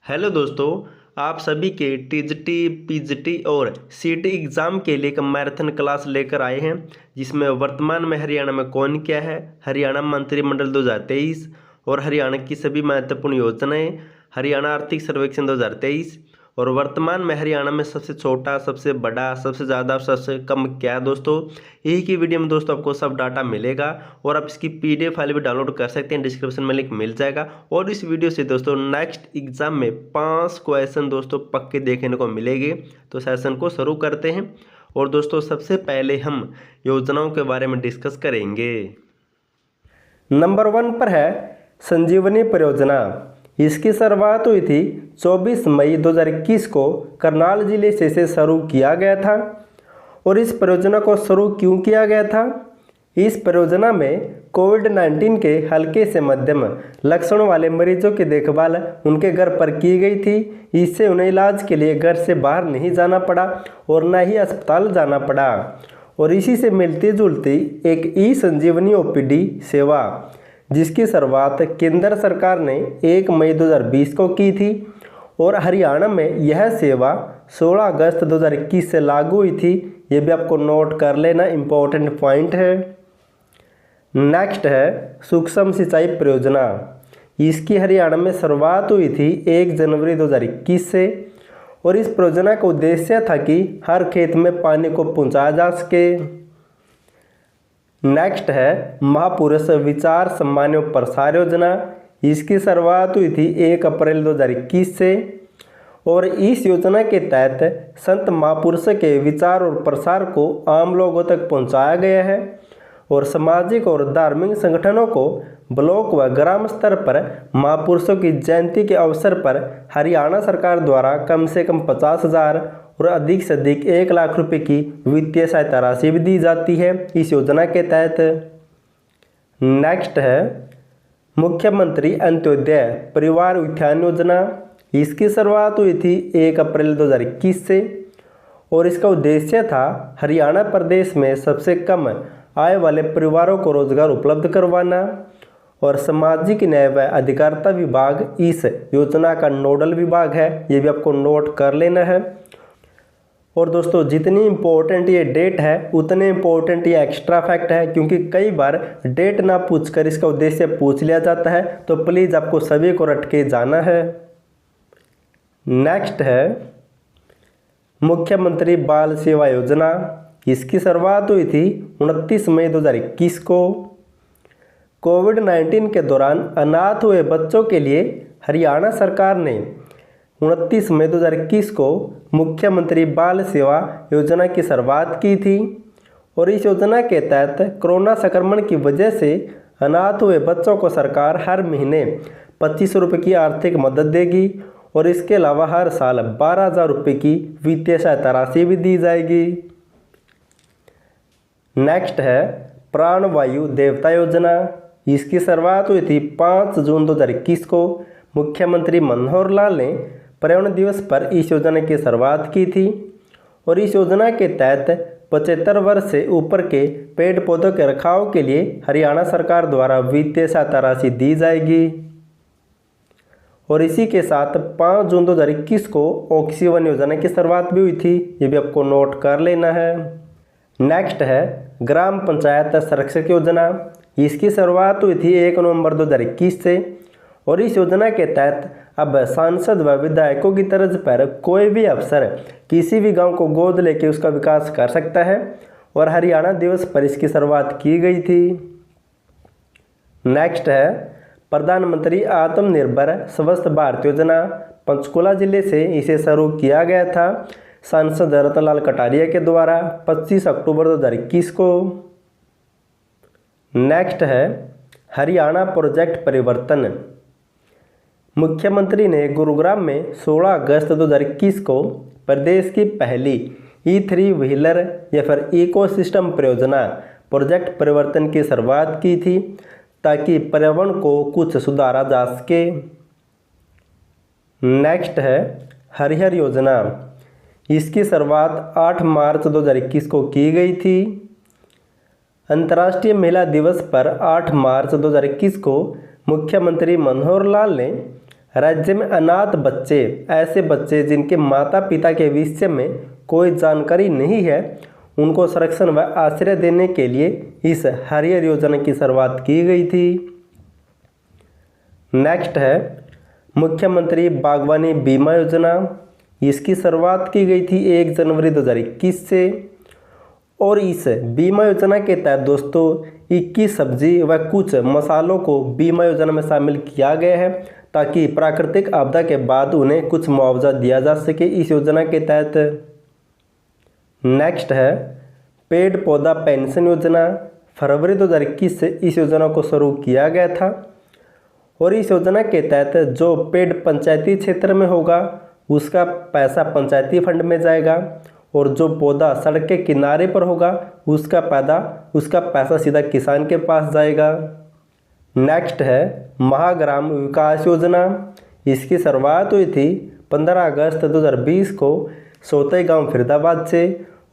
Hello दोस्तों, आप सभी के टीजीटी, पीजीटी और सीटी एग्ज़ाम के लिए एक मैराथन क्लास लेकर आए हैं, जिसमें वर्तमान में हरियाणा में कौन क्या है, हरियाणा मंत्रिमंडल 2023 और हरियाणा की सभी महत्वपूर्ण योजनाएं, हरियाणा आर्थिक सर्वेक्षण 2023 और वर्तमान में हरियाणा में सबसे छोटा, सबसे बड़ा, सबसे ज़्यादा, सबसे कम क्या है दोस्तों। यही की वीडियो में दोस्तों आपको सब डाटा मिलेगा और आप इसकी पीडीएफ फाइल भी डाउनलोड कर सकते हैं, डिस्क्रिप्शन में लिंक मिल जाएगा। और इस वीडियो से दोस्तों नेक्स्ट एग्जाम में 5 क्वेश्चन दोस्तों पक्के देखने को मिलेंगे। तो सेशन को शुरू करते हैं। और दोस्तों सबसे पहले हम योजनाओं के बारे में डिस्कस करेंगे। नंबर 1 पर है संजीवनी परियोजना। इसकी शुरुआत हुई थी 24 मई 2021 को करनाल जिले से शुरू किया गया था। और इस परियोजना को शुरू क्यों किया गया था? इस परियोजना में कोविड-19 के हल्के से मध्यम लक्षणों वाले मरीजों की देखभाल उनके घर पर की गई थी। इससे उन्हें इलाज के लिए घर से बाहर नहीं जाना पड़ा और न ही अस्पताल जाना पड़ा। और इसी से मिलती जुलती एक ई संजीवनी ओपीडी सेवा, जिसकी शुरुआत केंद्र सरकार ने 1 मई 2020 को की थी और हरियाणा में यह सेवा 16 अगस्त 2021 से लागू हुई थी। ये भी आपको नोट कर लेना, इम्पोर्टेंट पॉइंट है। नेक्स्ट है सूक्ष्म सिंचाई परियोजना। इसकी हरियाणा में शुरुआत हुई थी 1 जनवरी 2021 से और इस परियोजना का उद्देश्य था कि हर खेत में पानी को पहुंचाया जा सके। नेक्स्ट है महापुरुष विचार सम्मान एवं प्रसार योजना। इसकी शुरुआत हुई थी 1 अप्रैल 2021 से और इस योजना के तहत संत महापुरुष के विचार और प्रसार को आम लोगों तक पहुंचाया गया है और सामाजिक और धार्मिक संगठनों को ब्लॉक व ग्राम स्तर पर महापुरुषों की जयंती के अवसर पर हरियाणा सरकार द्वारा कम से कम 50,000 और अधिक से अधिक 1 लाख रुपए की वित्तीय सहायता राशि भी दी जाती है इस योजना के तहत। नेक्स्ट है मुख्यमंत्री अंत्योदय परिवार उत्थान योजना। इसकी शुरुआत हुई थी 1 अप्रैल 2021 से और इसका उद्देश्य था हरियाणा प्रदेश में सबसे कम आय वाले परिवारों को रोजगार उपलब्ध करवाना। और सामाजिक न्याय व अधिकारिता विभाग इस योजना का नोडल विभाग है, ये भी आपको नोट कर लेना है। और दोस्तों जितनी इम्पोर्टेंट ये डेट है उतने इम्पोर्टेंट ये एक्स्ट्रा फैक्ट है, क्योंकि कई बार डेट ना पूछकर इसका उद्देश्य पूछ लिया जाता है, तो प्लीज़ आपको सभी को रट के जाना है। नेक्स्ट है मुख्यमंत्री बाल सेवा योजना। इसकी शुरुआत हुई थी 29 मई 2021 को। कोविड-19 के दौरान अनाथ हुए बच्चों के लिए हरियाणा सरकार ने 29 मई 2021 को मुख्यमंत्री बाल सेवा योजना की शुरुआत की थी और इस योजना के तहत कोरोना संक्रमण की वजह से अनाथ हुए बच्चों को सरकार हर महीने 25 रुपये की आर्थिक मदद देगी और इसके अलावा हर साल 12,000 रुपये की वित्तीय सहायता राशि भी दी जाएगी। नेक्स्ट है प्राणवायु देवता योजना। इसकी शुरुआत हुई थी 5 जून 2021 को। मुख्यमंत्री मनोहर लाल ने पर्यावरण दिवस पर इस योजना की शुरुआत की थी और इस योजना के तहत 75 वर्ष से ऊपर के पेड़ पौधों के रखाव के लिए हरियाणा सरकार द्वारा वित्तीय सहायता राशि दी जाएगी। और इसी के साथ 5 जून 2021 को ऑक्सीवन योजना की शुरुआत भी हुई थी, ये भी आपको नोट कर लेना है। नेक्स्ट है ग्राम पंचायत संरक्षक योजना। इसकी शुरुआत हुई थी 1 नवंबर 2021 से और इस योजना के तहत अब सांसद व विधायकों की तर्ज पर कोई भी अफसर किसी भी गांव को गोद लेके उसका विकास कर सकता है और हरियाणा दिवस पर इसकी शुरुआत की गई थी। नेक्स्ट है प्रधानमंत्री आत्मनिर्भर स्वस्थ भारत योजना। पंचकुला जिले से इसे शुरू किया गया था सांसद रतनलाल कटारिया के द्वारा 25 अक्टूबर 2021 को। नेक्स्ट है हरियाणा प्रोजेक्ट परिवर्तन। मुख्यमंत्री ने गुरुग्राम में 16 अगस्त 2021 को प्रदेश की पहली E3 व्हीलर या फिर इकोसिस्टम परियोजना प्रोजेक्ट परिवर्तन की शुरुआत की थी, ताकि पर्यावरण को कुछ सुधारा जा सके। नेक्स्ट है हरिहर योजना। इसकी शुरुआत 8 मार्च 2021 को की गई थी। अंतर्राष्ट्रीय महिला दिवस पर 8 मार्च 2021 को मुख्यमंत्री मनोहर लाल ने राज्य में अनाथ बच्चे, ऐसे बच्चे जिनके माता पिता के विषय में कोई जानकारी नहीं है, उनको संरक्षण व आश्रय देने के लिए इस हरियर योजना की शुरुआत की गई थी। नेक्स्ट है मुख्यमंत्री बागवानी बीमा योजना। इसकी शुरुआत की गई थी 1 जनवरी 2021 से और इस बीमा योजना के तहत दोस्तों 21 सब्जी व कुछ मसालों को बीमा योजना में शामिल किया गया है ताकि प्राकृतिक आपदा के बाद उन्हें कुछ मुआवजा दिया जा सके इस योजना के तहत। नेक्स्ट है पेड़ पौधा पेंशन योजना। फरवरी 2021 से इस योजना को शुरू किया गया था और इस योजना के तहत जो पेड़ पंचायती क्षेत्र में होगा उसका पैसा पंचायती फंड में जाएगा और जो पौधा सड़क के किनारे पर होगा उसका पैसा सीधा किसान के पास जाएगा। नेक्स्ट है महाग्राम विकास योजना। इसकी शुरुआत हुई थी 15 अगस्त 2020 को सोते गांव फरीदाबाद से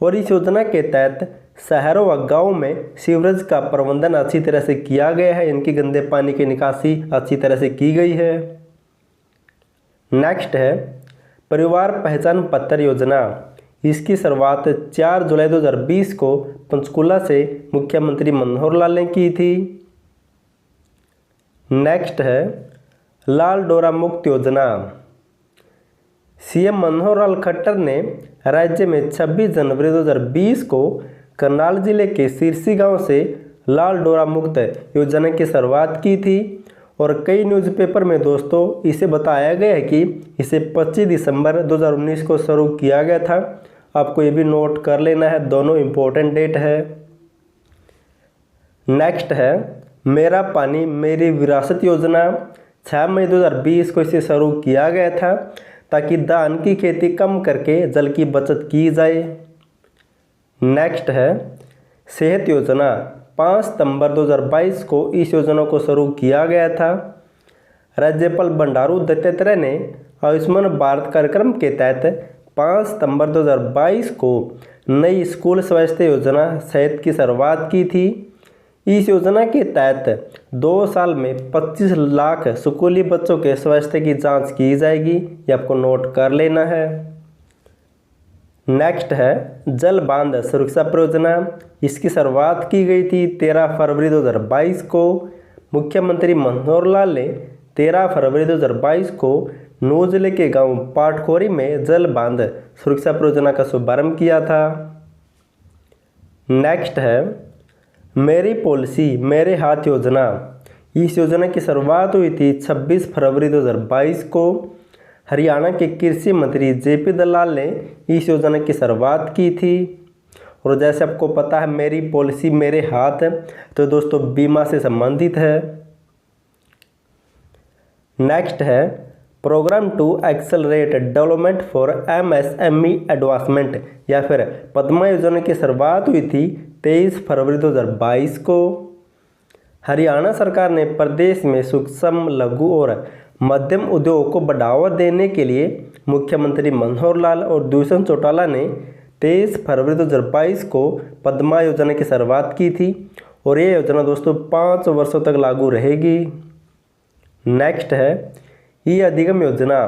और इस योजना के तहत शहरों व गाँव में सीवरेज का प्रबंधन अच्छी तरह से किया गया है, इनकी गंदे पानी की निकासी अच्छी तरह से की गई है। नेक्स्ट है परिवार पहचान पत्र योजना। इसकी शुरुआत 4 जुलाई 2020 को पंचकुला से मुख्यमंत्री मनोहर लाल ने की थी। नेक्स्ट है लाल डोरा मुक्त योजना। सीएम मनोहर लाल खट्टर ने राज्य में 26 जनवरी 2020 को करनाल जिले के सिरसी गांव से लाल डोरा मुक्त योजना की शुरुआत की थी और कई न्यूज़पेपर में दोस्तों इसे बताया गया है कि इसे 25 दिसंबर 2019 को शुरू किया गया था। आपको ये भी नोट कर लेना है, दोनों इम्पोर्टेंट डेट है। नेक्स्ट है मेरा पानी मेरी विरासत योजना। 6 मई 2020 को इसे शुरू किया गया था ताकि धान की खेती कम करके जल की बचत की जाए। नेक्स्ट है सेहत योजना। 5 सितंबर 2022 को इस योजना को शुरू किया गया था। राज्यपाल बंडारू दत्तात्रेय ने आयुष्मान भारत कार्यक्रम के तहत 5 सितंबर 2022 को नई स्कूल स्वास्थ्य योजना सेहत की शुरुआत की थी। इस योजना के तहत 2 साल में 25 लाख स्कूली बच्चों के स्वास्थ्य की जांच की जाएगी, ये आपको नोट कर लेना है। नेक्स्ट है जल बांध सुरक्षा परियोजना। इसकी शुरुआत की गई थी 13 फरवरी 2022 को। मुख्यमंत्री मनोहर लाल ने 13 फरवरी 2022 को नौ जिले के गांव पाटखोरी में जल बांध सुरक्षा परियोजना का शुभारंभ किया था। नेक्स्ट है मेरी पॉलिसी मेरे हाथ योजना। इस योजना की शुरुआत हुई थी 26 फरवरी 2022 को। हरियाणा के कृषि मंत्री जेपी दलाल ने इस योजना की शुरुआत की थी और जैसे आपको पता है मेरी पॉलिसी मेरे हाथ, तो दोस्तों बीमा से संबंधित है। नेक्स्ट है program to accelerate development for MSME advancement या फिर पद्मा योजना की शुरुआत हुई थी 23 फरवरी 2022 को। हरियाणा सरकार ने प्रदेश में सूक्ष्म लघु और मध्यम उद्योग को बढ़ावा देने के लिए मुख्यमंत्री मनोहर लाल और दुष्यंत चौटाला ने 23 फरवरी 2022 को पद्मा योजना की शुरुआत की थी और ये योजना दोस्तों 5 वर्षों तक लागू रहेगी। नेक्स्ट है ई अधिगम योजना।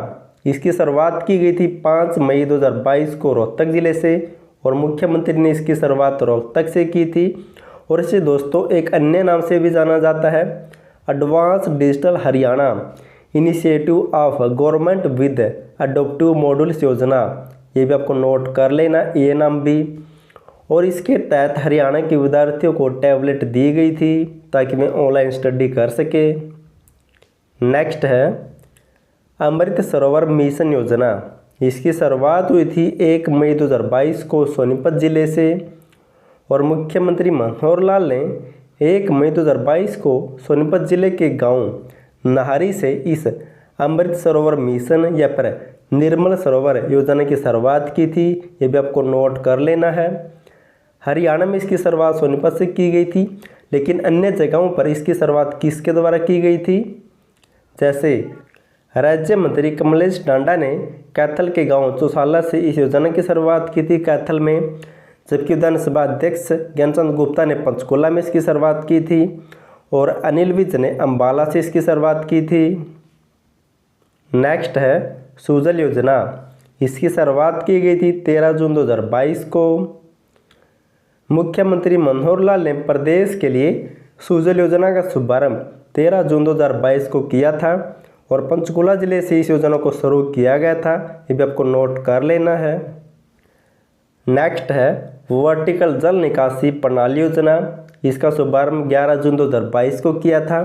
इसकी शुरुआत की गई थी 5 मई 2022 को रोहतक जिले से और मुख्यमंत्री ने इसकी शुरुआत रोहतक से की थी और इसे दोस्तों एक अन्य नाम से भी जाना जाता है advance digital Haryana initiative of government with adaptive modules योजना। ये भी आपको नोट कर लेना ये नाम भी। और इसके तहत हरियाणा के विद्यार्थियों को टैबलेट दी गई थी ताकि वे ऑनलाइन स्टडी कर सके। नेक्स्ट है अमृत सरोवर मिशन योजना। इसकी शुरुआत हुई थी 1 मई 2022 को सोनीपत जिले से और मुख्यमंत्री मनोहर लाल ने 1 मई 2022 को सोनीपत जिले के गांव नाहरी से इस अमृत सरोवर मिशन या फिर निर्मल सरोवर योजना की शुरुआत की थी। ये भी आपको नोट कर लेना है। हरियाणा में इसकी शुरुआत सोनीपत से की गई थी, लेकिन अन्य जगहों पर इसकी शुरुआत किसके द्वारा की गई थी? जैसे राज्य मंत्री कमलेश डांडा ने कैथल के गांव चौसाला से इस योजना की शुरुआत की थी कैथल में, जबकि विधानसभा अध्यक्ष ज्ञानचंद गुप्ता ने पंचकुला में इसकी शुरुआत की थी और अनिल विज ने अंबाला से इसकी शुरुआत की थी। नेक्स्ट है सुजल योजना। इसकी शुरुआत की गई थी 13 जून 2022 को। मुख्यमंत्री मनोहर लाल ने प्रदेश के लिए सुजल योजना का शुभारंभ 13 जून 2022 को किया था और पंचकुला जिले से इस योजना को शुरू किया गया था। ये भी आपको नोट कर लेना है। नेक्स्ट है वर्टिकल जल निकासी प्रणाली योजना। इसका शुभारंभ 11 जून 2022 को किया था।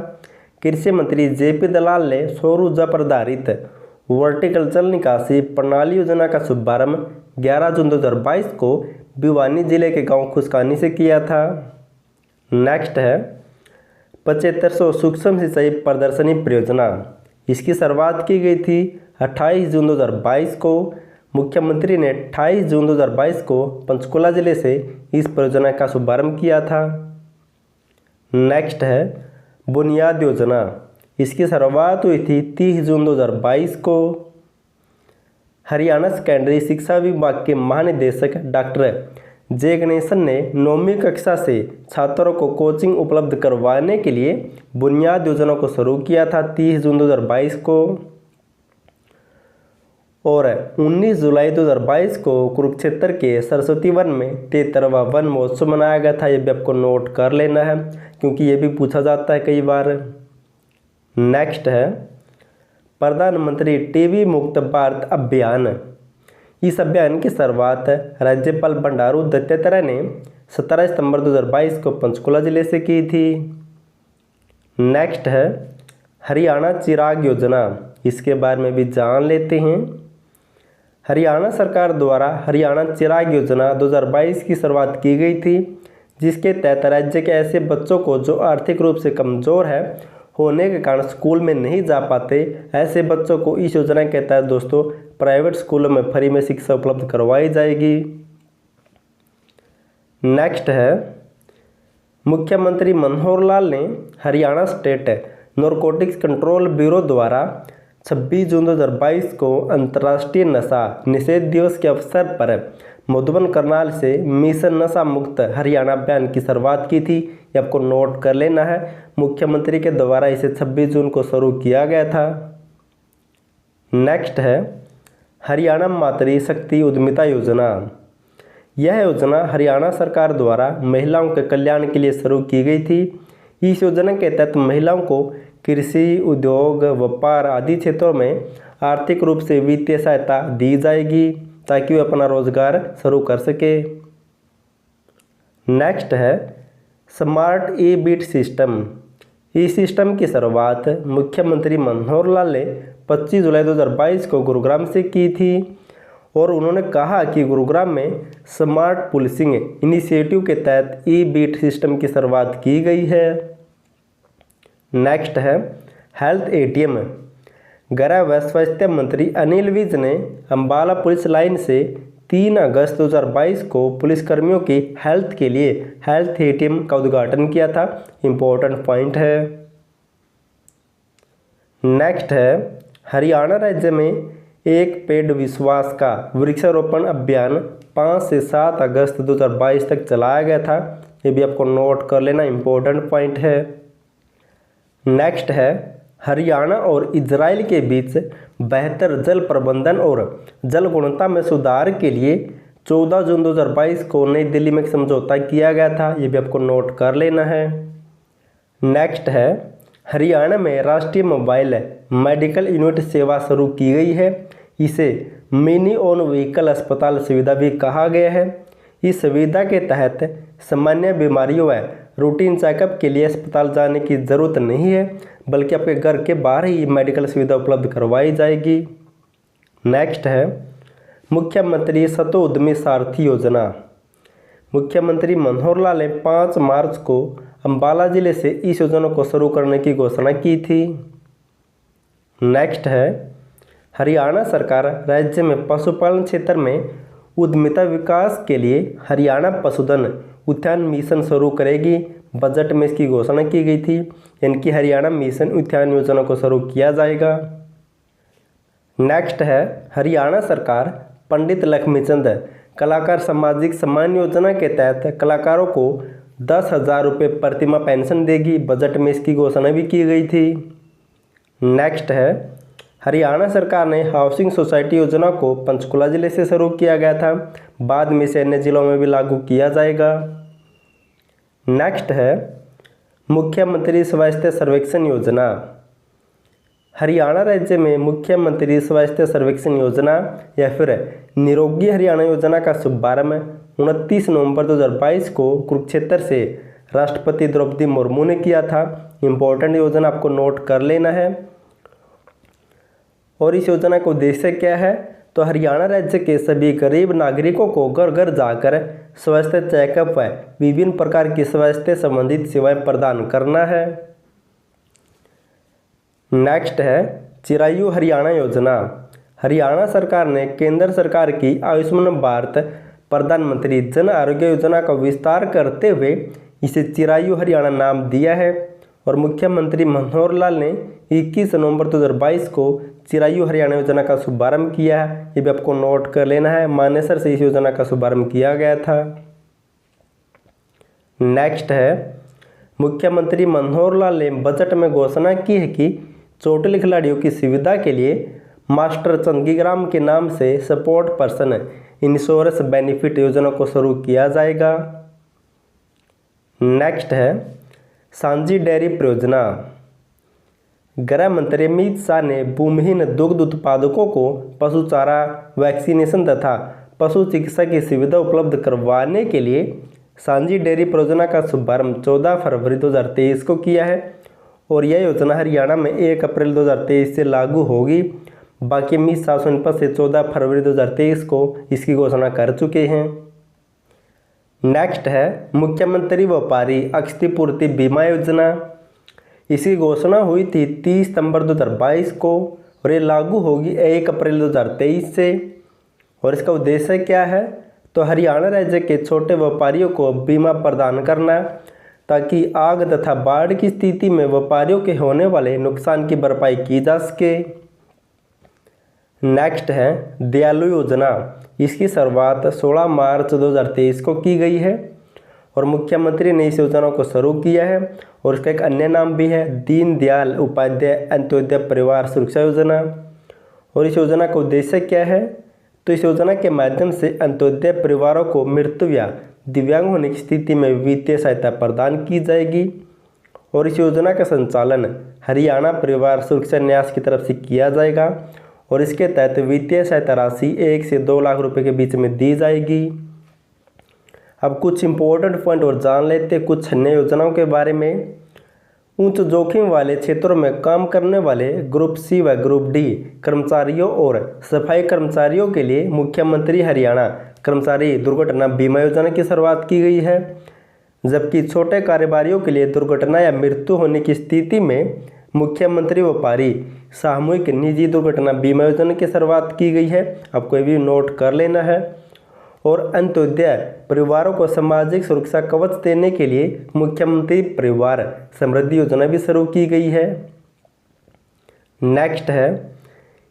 कृषि मंत्री जेपी दलाल ने सौर ऊर्जा पर आधारित वर्टिकल जल निकासी प्रणाली योजना का शुभारंभ 11 जून 2022 को भिवानी जिले के गांव खुशकानी से किया था। नेक्स्ट है 7500 सूक्ष्म सिंचाई प्रदर्शनी परियोजना। इसकी शुरुआत की गई थी 28 जून 2022 को। मुख्यमंत्री ने 28 जून 2022 को पंचकुला जिले से इस परियोजना का शुभारंभ किया था। नेक्स्ट है बुनियाद योजना। इसकी शुरुआत हुई थी 30 जून 2022 को। हरियाणा सेकेंडरी शिक्षा विभाग के महानिदेशक डॉक्टर जे गणेशन ने 9वीं कक्षा से छात्रों को कोचिंग उपलब्ध करवाने के लिए बुनियाद योजना को शुरू किया था 30 जून 2022 को। और 19 जुलाई 2022 को कुरुक्षेत्र के सरस्वती वन में 73वां वन महोत्सव मनाया गया था। ये भी आपको नोट कर लेना है क्योंकि ये भी पूछा जाता है कई बार। नेक्स्ट है प्रधानमंत्री टीबी मुक्त भारत अभियान। इस अभियान की शुरुआत राज्यपाल बंडारू दत्तात्रेय ने 17 सितंबर 2022 को पंचकुला जिले से की थी। नेक्स्ट है हरियाणा चिराग योजना। इसके बारे में भी जान लेते हैं। हरियाणा सरकार द्वारा हरियाणा चिराग योजना 2022 की शुरुआत की गई थी, जिसके तहत राज्य के ऐसे बच्चों को जो आर्थिक रूप से कमज़ोर है होने के कारण स्कूल में नहीं जा पाते, ऐसे बच्चों को इस योजना के तहत दोस्तों प्राइवेट स्कूलों में फ्री में शिक्षा उपलब्ध करवाई जाएगी। नेक्स्ट है मुख्यमंत्री मनोहर लाल ने Haryana state narcotics control bureau द्वारा 26 जून 2022 को अंतर्राष्ट्रीय नशा निषेध दिवस के अवसर पर मधुबन करनाल से मिशन नशा मुक्त हरियाणा अभियान की शुरुआत की थी। ये आपको नोट कर लेना है। मुख्यमंत्री के द्वारा इसे 26 जून को शुरू किया गया था। नेक्स्ट है हरियाणा मातृ शक्ति उद्यमिता योजना। यह योजना हरियाणा सरकार द्वारा महिलाओं के कल्याण के लिए शुरू की गई थी। इस योजना के तहत महिलाओं को कृषि, उद्योग, व्यापार आदि क्षेत्रों में आर्थिक रूप से वित्तीय सहायता दी जाएगी ताकि वे अपना रोजगार शुरू कर सके। नेक्स्ट है स्मार्ट ई बीट सिस्टम। इस सिस्टम की शुरुआत मुख्यमंत्री मनोहर लाल ने 25 जुलाई 2022 को गुरुग्राम से की थी और उन्होंने कहा कि गुरुग्राम में स्मार्ट पुलिसिंग इनिशिएटिव के तहत ई बीट सिस्टम की शुरुआत की गई है। नेक्स्ट है हेल्थ एटीएम। गृह व स्वास्थ्य मंत्री अनिल विज ने अंबाला पुलिस लाइन से 3 अगस्त 2022 को पुलिसकर्मियों की हेल्थ के लिए हेल्थ एटीएम का उद्घाटन किया था। इम्पोर्टेंट पॉइंट है। नेक्स्ट है हरियाणा राज्य में एक पेड़ विश्वास का वृक्षारोपण अभियान 5 से 7 अगस्त 2022 तक चलाया गया था। ये भी आपको नोट कर लेना, इम्पोर्टेंट पॉइंट है। नेक्स्ट है हरियाणा और इजराइल के बीच बेहतर जल प्रबंधन और जल गुणवत्ता में सुधार के लिए 14 जून 2022 को नई दिल्ली में एक समझौता किया गया था। ये भी आपको नोट कर लेना है। नेक्स्ट है हरियाणा में राष्ट्रीय मोबाइल मेडिकल यूनिट सेवा शुरू की गई है। इसे मिनी ऑन व्हीकल अस्पताल सुविधा भी कहा गया है। इस सुविधा के तहत सामान्य बीमारियों व रूटीन चेकअप के लिए अस्पताल जाने की ज़रूरत नहीं है, बल्कि आपके घर के बाहर ही मेडिकल सुविधा उपलब्ध करवाई जाएगी। नेक्स्ट है मुख्यमंत्री सतो उद्यमी सारथी योजना। मुख्यमंत्री मनोहर लाल ने 5 मार्च को अंबाला जिले से इस योजना को शुरू करने की घोषणा की थी। नेक्स्ट है हरियाणा सरकार राज्य में पशुपालन क्षेत्र में उद्यमिता विकास के लिए हरियाणा पशुधन उत्थान मिशन शुरू करेगी। बजट में इसकी घोषणा की गई थी, यानी कि हरियाणा मिशन उत्थान योजना को शुरू किया जाएगा। नेक्स्ट है हरियाणा सरकार पंडित लक्ष्मीचंद कलाकार सामाजिक सम्मान योजना के तहत कलाकारों को 10,000 रुपये प्रतिमाह पेंशन देगी। बजट में इसकी घोषणा भी की गई थी। नेक्स्ट है हरियाणा सरकार ने हाउसिंग सोसाइटी योजना को पंचकुला जिले से शुरू किया गया था, बाद में इसे अन्य जिलों में भी लागू किया जाएगा। नेक्स्ट है मुख्यमंत्री स्वास्थ्य सर्वेक्षण योजना। हरियाणा राज्य में मुख्यमंत्री स्वास्थ्य सर्वेक्षण योजना या फिर निरोगी हरियाणा योजना का शुभारंभ 29 नवंबर 2022 को कुरुक्षेत्र से राष्ट्रपति द्रौपदी मुर्मू ने किया था। इम्पोर्टेंट योजना आपको नोट कर लेना है। और इस योजना का उद्देश्य क्या है, तो हरियाणा राज्य के सभी गरीब नागरिकों को घर घर जाकर स्वास्थ्य चेकअप व विभिन्न प्रकार की स्वास्थ्य संबंधित सेवाएं प्रदान करना है। नेक्स्ट है चिरायु हरियाणा योजना। हरियाणा सरकार ने केंद्र सरकार की आयुष्मान भारत प्रधानमंत्री जन आरोग्य योजना का विस्तार करते हुए इसे चिरायु हरियाणा नाम दिया है और मुख्यमंत्री मनोहर लाल ने 21 नवंबर 2022 को चिरायु हरियाणा योजना का शुभारंभ किया है। ये भी आपको नोट कर लेना है, मानेसर से इस योजना का शुभारंभ किया गया था। नेक्स्ट है मुख्यमंत्री मनोहर लाल ने बजट में घोषणा की है कि चोटिल खिलाड़ियों की सुविधा के लिए मास्टर चंदीग्राम के नाम से सपोर्ट पर्सन इंश्योरेंस बेनिफिट योजना को शुरू किया जाएगा। नेक्स्ट है सांझी डेयरी परियोजना। गृह मंत्री अमित शाह ने भूमिहीन दुग्ध उत्पादकों को पशु चारा, वैक्सीनेशन तथा पशु चिकित्सा की सुविधा उपलब्ध करवाने के लिए सांझी डेयरी परियोजना का शुभारंभ 14 फरवरी 2023 को किया है और यह योजना हरियाणा में 1 अप्रैल 2023 से लागू होगी। बाकी अमित शाह सोनीपत से 14 फरवरी 2023 को इसकी घोषणा कर चुके हैं। नेक्स्ट है मुख्यमंत्री व्यापारी क्षतिपूर्ति बीमा योजना। इसकी घोषणा हुई थी 30 सितंबर 2022 को और ये लागू होगी 1 अप्रैल 2023 से। और इसका उद्देश्य क्या है, तो हरियाणा राज्य के छोटे व्यापारियों को बीमा प्रदान करना ताकि आग तथा बाढ़ की स्थिति में व्यापारियों के होने वाले नुकसान की भरपाई की जा सके। नेक्स्ट है दयालु योजना। इसकी शुरुआत 16 मार्च 2023 को की गई है और मुख्यमंत्री ने इस योजना को शुरू किया है और इसका एक अन्य नाम भी है दीनदयाल उपाध्याय अंत्योदय परिवार सुरक्षा योजना। और इस योजना का उद्देश्य क्या है, तो इस योजना के माध्यम से अंत्योदय परिवारों को मृत्यु या दिव्यांग होने की स्थिति में वित्तीय सहायता प्रदान की जाएगी और इस योजना का संचालन हरियाणा परिवार सुरक्षा न्यास की तरफ से किया जाएगा और इसके तहत वित्तीय सहायता राशि 1 से 2 लाख रुपए के बीच में दी जाएगी। अब कुछ इंपॉर्टेंट पॉइंट और जान लेते हैं कुछ अन्य योजनाओं के बारे में। उच्च जोखिम वाले क्षेत्रों में काम करने वाले ग्रुप सी व ग्रुप डी कर्मचारियों और सफाई कर्मचारियों के लिए मुख्यमंत्री हरियाणा कर्मचारी दुर्घटना बीमा योजना की शुरुआत की गई है, जबकि छोटे कारोबारियों के लिए दुर्घटना या मृत्यु होने की स्थिति में मुख्यमंत्री व्यापारी सामूहिक निजी दुर्घटना बीमा योजना की शुरुआत की गई है। आपको ये भी नोट कर लेना है। और अंत्योदय परिवारों को सामाजिक सुरक्षा कवच देने के लिए मुख्यमंत्री परिवार समृद्धि योजना भी शुरू की गई है। नेक्स्ट है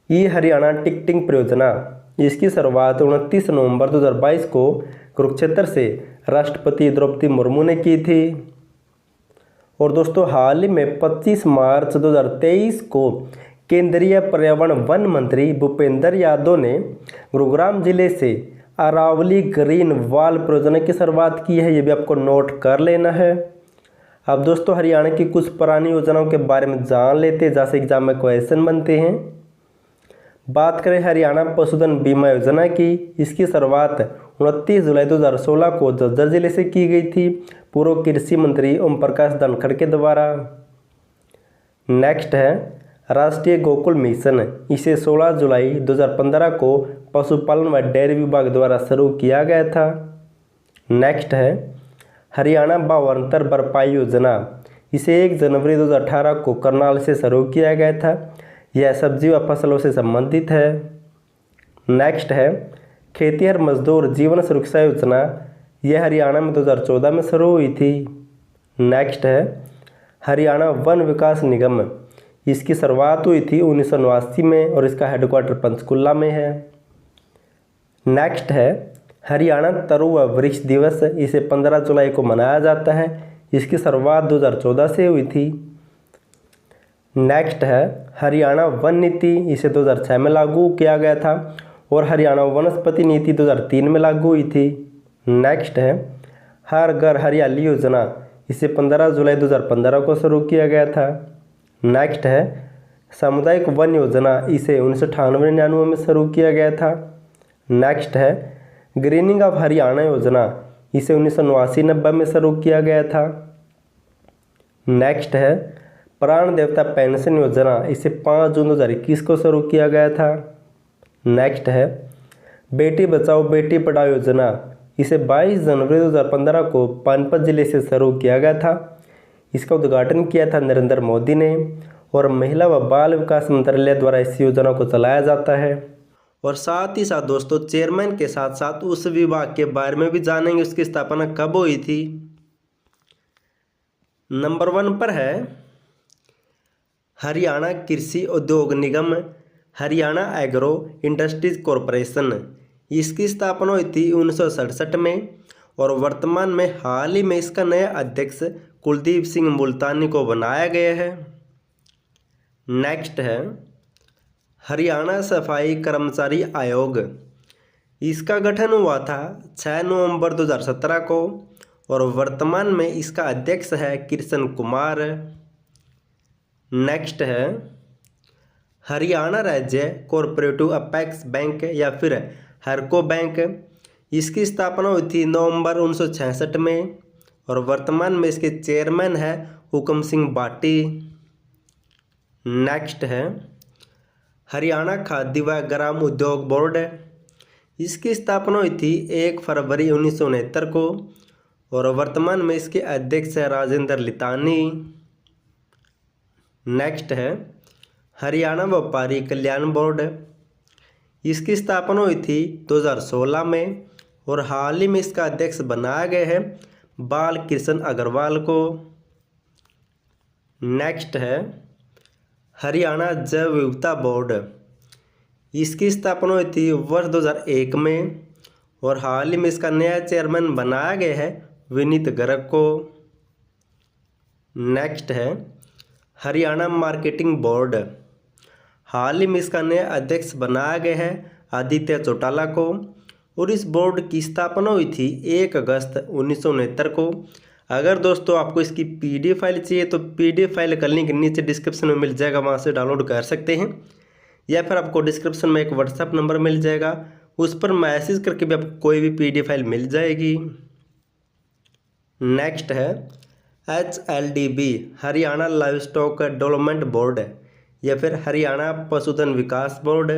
ई हरियाणा टिकटिंग परियोजना। इसकी शुरुआत 29 नवंबर 2022 को कुरुक्षेत्र से राष्ट्रपति द्रौपदी मुर्मू ने की थी। और दोस्तों हाल ही में 25 मार्च 2023 को केंद्रीय पर्यावरण वन मंत्री भूपेंद्र यादव ने गुरुग्राम जिले से अरावली ग्रीन वॉल परियोजना की शुरुआत की है, ये भी आपको नोट कर लेना है। अब दोस्तों हरियाणा की कुछ पुरानी योजनाओं के बारे में जान लेते हैं जैसे एग्जाम में क्वेश्चन बनते हैं। बात करें हरियाणा पशुधन बीमा योजना की, इसकी शुरुआत 29 जुलाई 2016 को झज्जर जिले से की गई थी पूर्व कृषि मंत्री ओम प्रकाश धनखड़ के द्वारा। नेक्स्ट है राष्ट्रीय गोकुल मिशन। इसे 16 जुलाई 2015 को पशुपालन व डेयरी विभाग द्वारा शुरू किया गया था। नेक्स्ट है हरियाणा भावांतर भरपाई योजना। इसे 1 जनवरी 2018 को करनाल से शुरू किया गया था। यह सब्जी व फसलों से संबंधित है। नेक्स्ट है खेतिहर मजदूर जीवन सुरक्षा योजना। यह हरियाणा में 2014 में शुरू हुई थी। नेक्स्ट है हरियाणा वन विकास निगम। इसकी शुरुआत हुई थी 1989 में और इसका हेडक्वार्टर पंचकुला में है। नेक्स्ट है हरियाणा तरु व वृक्ष दिवस। इसे 15 जुलाई को मनाया जाता है। इसकी शुरुआत 2014 से हुई थी। नेक्स्ट है हरियाणा वन नीति, इसे 2006 में लागू किया गया था। और हरियाणा वनस्पति नीति 2003 में लागू हुई थी। नेक्स्ट है हर घर हरियाली योजना, इसे 15 जुलाई 2015 को शुरू किया गया था। नेक्स्ट है सामुदायिक वन योजना, इसे 1998-99 में शुरू किया गया था। नेक्स्ट है ग्रीनिंग ऑफ हरियाणा योजना, इसे 1989-90 में शुरू किया गया था। नेक्स्ट है प्राण देवता पेंशन योजना, इसे 5 जून 2021 को शुरू किया गया था। नेक्स्ट है बेटी बचाओ बेटी पढ़ाओ योजना, इसे 22 जनवरी 2015 को पानीपत जिले से शुरू किया गया था। इसका उद्घाटन किया था नरेंद्र मोदी ने और महिला व बाल विकास मंत्रालय द्वारा इस योजना को चलाया जाता है। और साथ ही साथ दोस्तों चेयरमैन के साथ साथ उस विभाग के बारे में भी जानेंगे, उसकी स्थापना कब हुई थी। नंबर 1 पर है हरियाणा कृषि उद्योग निगम, हरियाणा एग्रो इंडस्ट्रीज कॉरपोरेशन। इसकी स्थापना हुई थी 1967 में और वर्तमान में हाल ही में इसका नया अध्यक्ष कुलदीप सिंह मुल्तानी को बनाया गया है। नेक्स्ट है हरियाणा सफाई कर्मचारी आयोग। इसका गठन हुआ था 6 नवंबर 2017 को और वर्तमान में इसका अध्यक्ष है कृष्ण कुमार। नेक्स्ट है हरियाणा राज्य कोऑपरेटिव अपेक्स बैंक या फिर हरको बैंक। इसकी स्थापना हुई थी नवंबर 1966 में और वर्तमान में इसके चेयरमैन है हुक्म सिंह बाटी। नेक्स्ट है हरियाणा खाद्य व ग्राम उद्योग बोर्ड। इसकी स्थापना हुई थी 1 फरवरी 1969 को और वर्तमान में इसके अध्यक्ष है राजेंद्र लितानी। नेक्स्ट है हरियाणा व्यापारी कल्याण बोर्ड। इसकी स्थापना हुई थी 2016 में और हाल ही में इसका अध्यक्ष बनाया गया है बाल कृष्ण अग्रवाल को। नेक्स्ट है हरियाणा जैव विविधता बोर्ड। इसकी स्थापना हुई थी वर्ष 2001 में और हाल ही में इसका नया चेयरमैन बनाया गया है विनीत गर्ग को। नेक्स्ट है हरियाणा मार्केटिंग बोर्ड। हाल ही में इसका नया अध्यक्ष बनाया गया है आदित्य चौटाला को और इस बोर्ड की स्थापना हुई थी 1 अगस्त 1969 को। अगर दोस्तों आपको इसकी PDF फाइल चाहिए तो PDF फाइल का लिंक नीचे डिस्क्रिप्शन में मिल जाएगा, वहां से डाउनलोड कर सकते हैं या फिर आपको डिस्क्रिप्शन में एक व्हाट्सएप नंबर मिल जाएगा, उस पर मैसेज करके भी आपको कोई भी PDF फाइल मिल जाएगी। नेक्स्ट है HLDB Haryana live stock development board या फिर हरियाणा पशुधन विकास बोर्ड।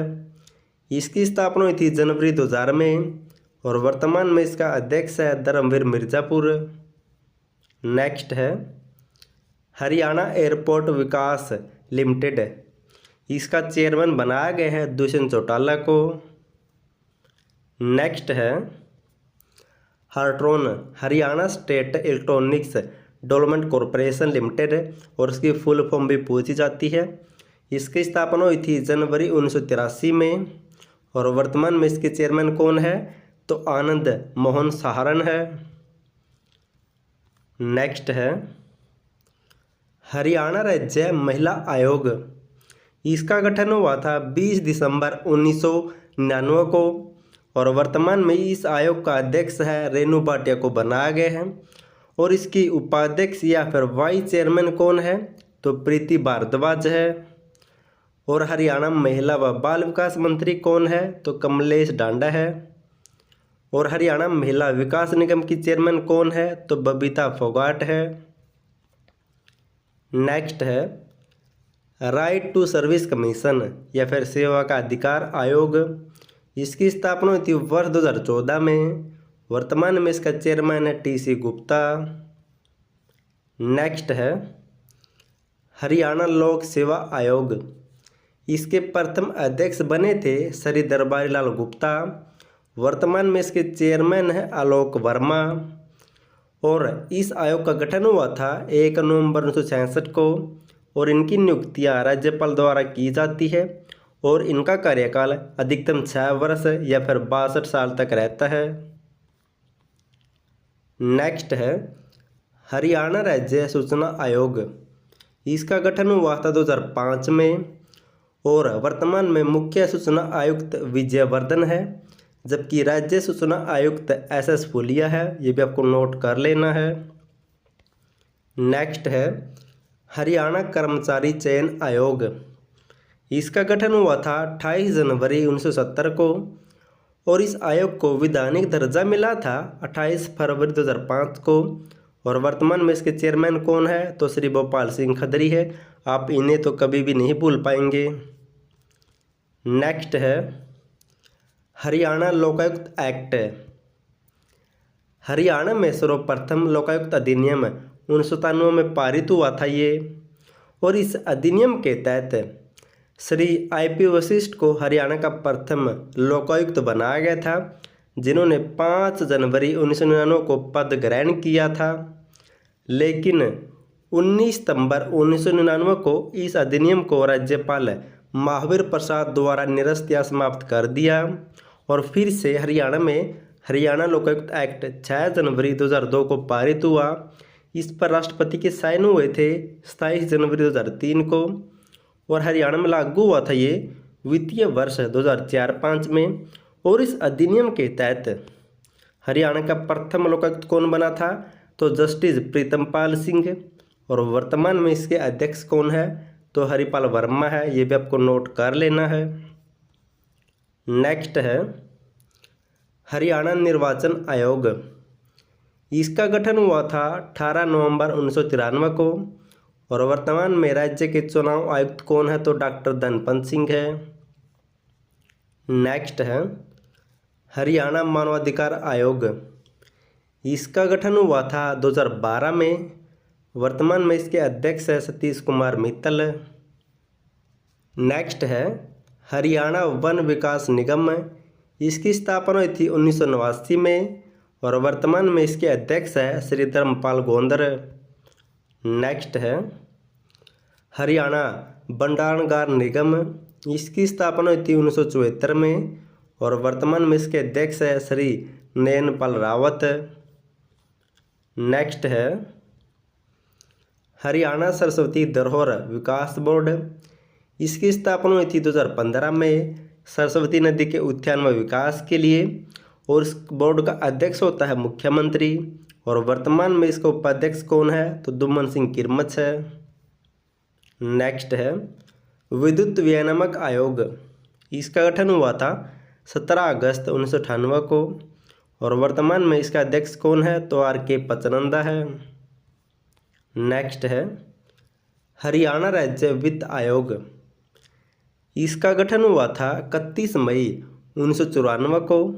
इसकी स्थापना हुई थी जनवरी 2000 में और वर्तमान में इसका अध्यक्ष है धर्मवीर मिर्ज़ापुर। नेक्स्ट है हरियाणा एयरपोर्ट विकास लिमिटेड। इसका चेयरमैन बनाया गया है दुष्यंत चौटाला को। नेक्स्ट है Hartron Haryana state electronics development corporation limited और इसकी फुल फॉर्म भी पूछी जाती है। इसकी स्थापना हुई थी जनवरी 1983 में और वर्तमान में इसके चेयरमैन कौन है तो आनंद मोहन सहारण है। नेक्स्ट है हरियाणा राज्य महिला आयोग। इसका गठन हुआ था 20 दिसंबर 1999 को और वर्तमान में इस आयोग का अध्यक्ष है रेणु भाटिया को बनाया गया है और इसकी उपाध्यक्ष या फिर वाइस चेयरमैन कौन है तो प्रीति भारद्वाज है। और हरियाणा महिला व बाल विकास मंत्री कौन है तो कमलेश डांडा है। और हरियाणा महिला विकास निगम की चेयरमैन कौन है तो बबीता फोगाट है। नेक्स्ट है राइट टू सर्विस कमीशन या फिर सेवा का अधिकार आयोग। इसकी स्थापना हुई थी वर्ष 2014 में, वर्तमान में इसका चेयरमैन है TC गुप्ता। नेक्स्ट है हरियाणा लोक सेवा आयोग। इसके प्रथम अध्यक्ष बने थे श्री दरबारी लाल गुप्ता, वर्तमान में इसके चेयरमैन है आलोक वर्मा। और इस आयोग का गठन हुआ था 1 नवंबर 1966 को और इनकी नियुक्तियां राज्यपाल द्वारा की जाती है और इनका कार्यकाल अधिकतम 6 वर्ष या फिर 62 साल तक रहता है। नेक्स्ट है हरियाणा राज्य सूचना आयोग। इसका गठन हुआ था 2005 में और वर्तमान में मुख्य सूचना आयुक्त विजयवर्धन है, जबकि राज्य सूचना आयुक्त SS फुलिया है। ये भी आपको नोट कर लेना है। नेक्स्ट है हरियाणा कर्मचारी चयन आयोग। इसका गठन हुआ था 28 जनवरी 1970 को और इस आयोग को वैधानिक दर्जा मिला था 28 फरवरी 2005 को। और वर्तमान में इसके चेयरमैन कौन है, तो श्री भोपाल सिंह खदरी है। आप इन्हें तो कभी भी नहीं भूल पाएंगे। नेक्स्ट है हरियाणा लोकायुक्त एक्ट। हरियाणा में सर्वप्रथम लोकायुक्त अधिनियम 1997 में पारित हुआ था ये। और इस अधिनियम के तहत श्री IP वशिष्ठ को हरियाणा का प्रथम लोकायुक्त बनाया गया था, जिन्होंने 5 जनवरी 1999 को पद ग्रहण किया था। लेकिन 19 सितंबर 1999 को इस अधिनियम को राज्यपाल महावीर प्रसाद द्वारा निरस्त या समाप्त कर दिया और फिर से हरियाणा में हरियाणा लोकायुक्त एक्ट 6 जनवरी 2002 को पारित हुआ। इस पर राष्ट्रपति के साइन हुए थे 27 जनवरी 2003 को और हरियाणा में लागू हुआ था ये वित्तीय वर्ष 2004-05 में। और इस अधिनियम के तहत हरियाणा का प्रथम लोकायुक्त कौन बना था, तो जस्टिस प्रीतमपाल सिंह। और वर्तमान में इसके अध्यक्ष कौन है, तो हरिपाल वर्मा है। ये भी आपको नोट कर लेना है। नेक्स्ट है हरियाणा निर्वाचन आयोग। इसका गठन हुआ था 18 नवंबर 1993 को और वर्तमान में राज्य के चुनाव आयुक्त कौन है, तो डॉक्टर धनपंत सिंह है। नेक्स्ट है हरियाणा मानवाधिकार आयोग। इसका गठन हुआ था 2012 में। वर्तमान में इसके अध्यक्ष है सतीश कुमार मित्तल। नेक्स्ट है हरियाणा वन विकास निगम। इसकी स्थापना हुई थी 1989 में और वर्तमान में इसके अध्यक्ष है श्री धर्मपाल गोंदर। नेक्स्ट है हरियाणा भंडारगार निगम। इसकी स्थापना हुई थी 1974 में और वर्तमान में इसके अध्यक्ष है श्री नयनपाल रावत। नेक्स्ट है हरियाणा सरस्वती धरोहर विकास बोर्ड। इसकी स्थापना हुई थी 2015 में सरस्वती नदी के उद्यान व विकास के लिए और इस बोर्ड का अध्यक्ष होता है मुख्यमंत्री। और वर्तमान में इसका उपाध्यक्ष कौन है, तो दुम्मन सिंह किरमच है। नेक्स्ट है विद्युत विनियामक आयोग। इसका गठन हुआ था 17 अगस्त 1998 को और वर्तमान में इसका अध्यक्ष कौन है, तो RK पचनंदा है। नेक्स्ट है हरियाणा राज्य वित्त आयोग। इसका गठन हुआ था 31 मई 1994 को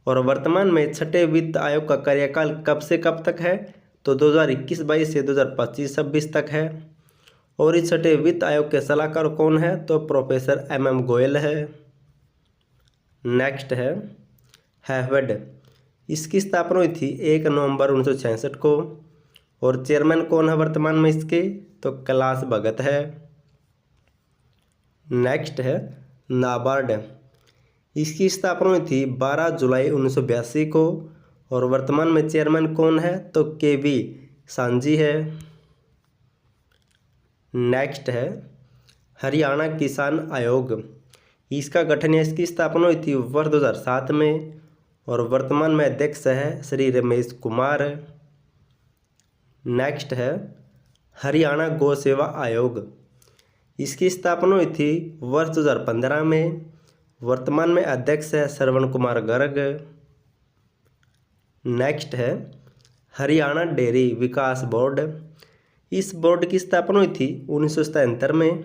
और वर्तमान में छठे वित्त आयोग का कार्यकाल कब से कब तक है, तो 2021-22 से 2025-26 तक है। और इस छठे वित्त आयोग के सलाहकार कौन है, तो प्रोफेसर MM गोयल है। नेक्स्ट है हैफेड। इसकी स्थापना हुई थी 1 नवंबर 1966 को और चेयरमैन कौन है वर्तमान में इसके, तो कैलाश भगत है। नेक्स्ट है नाबार्ड। इसकी स्थापना हुई थी 12 जुलाई 1982 को और वर्तमान में चेयरमैन कौन है, तो KV सांझी है। नेक्स्ट है हरियाणा किसान आयोग। इसका गठन या इसकी स्थापना हुई थी वर्ष 2007 में और वर्तमान में अध्यक्ष है श्री रमेश कुमार। नेक्स्ट है हरियाणा गौ सेवा आयोग। इसकी स्थापना हुई थी वर्ष 2015 में। वर्तमान में अध्यक्ष है श्रवण कुमार गर्ग। नेक्स्ट है हरियाणा डेयरी विकास बोर्ड। इस बोर्ड की स्थापना हुई थी 1977 में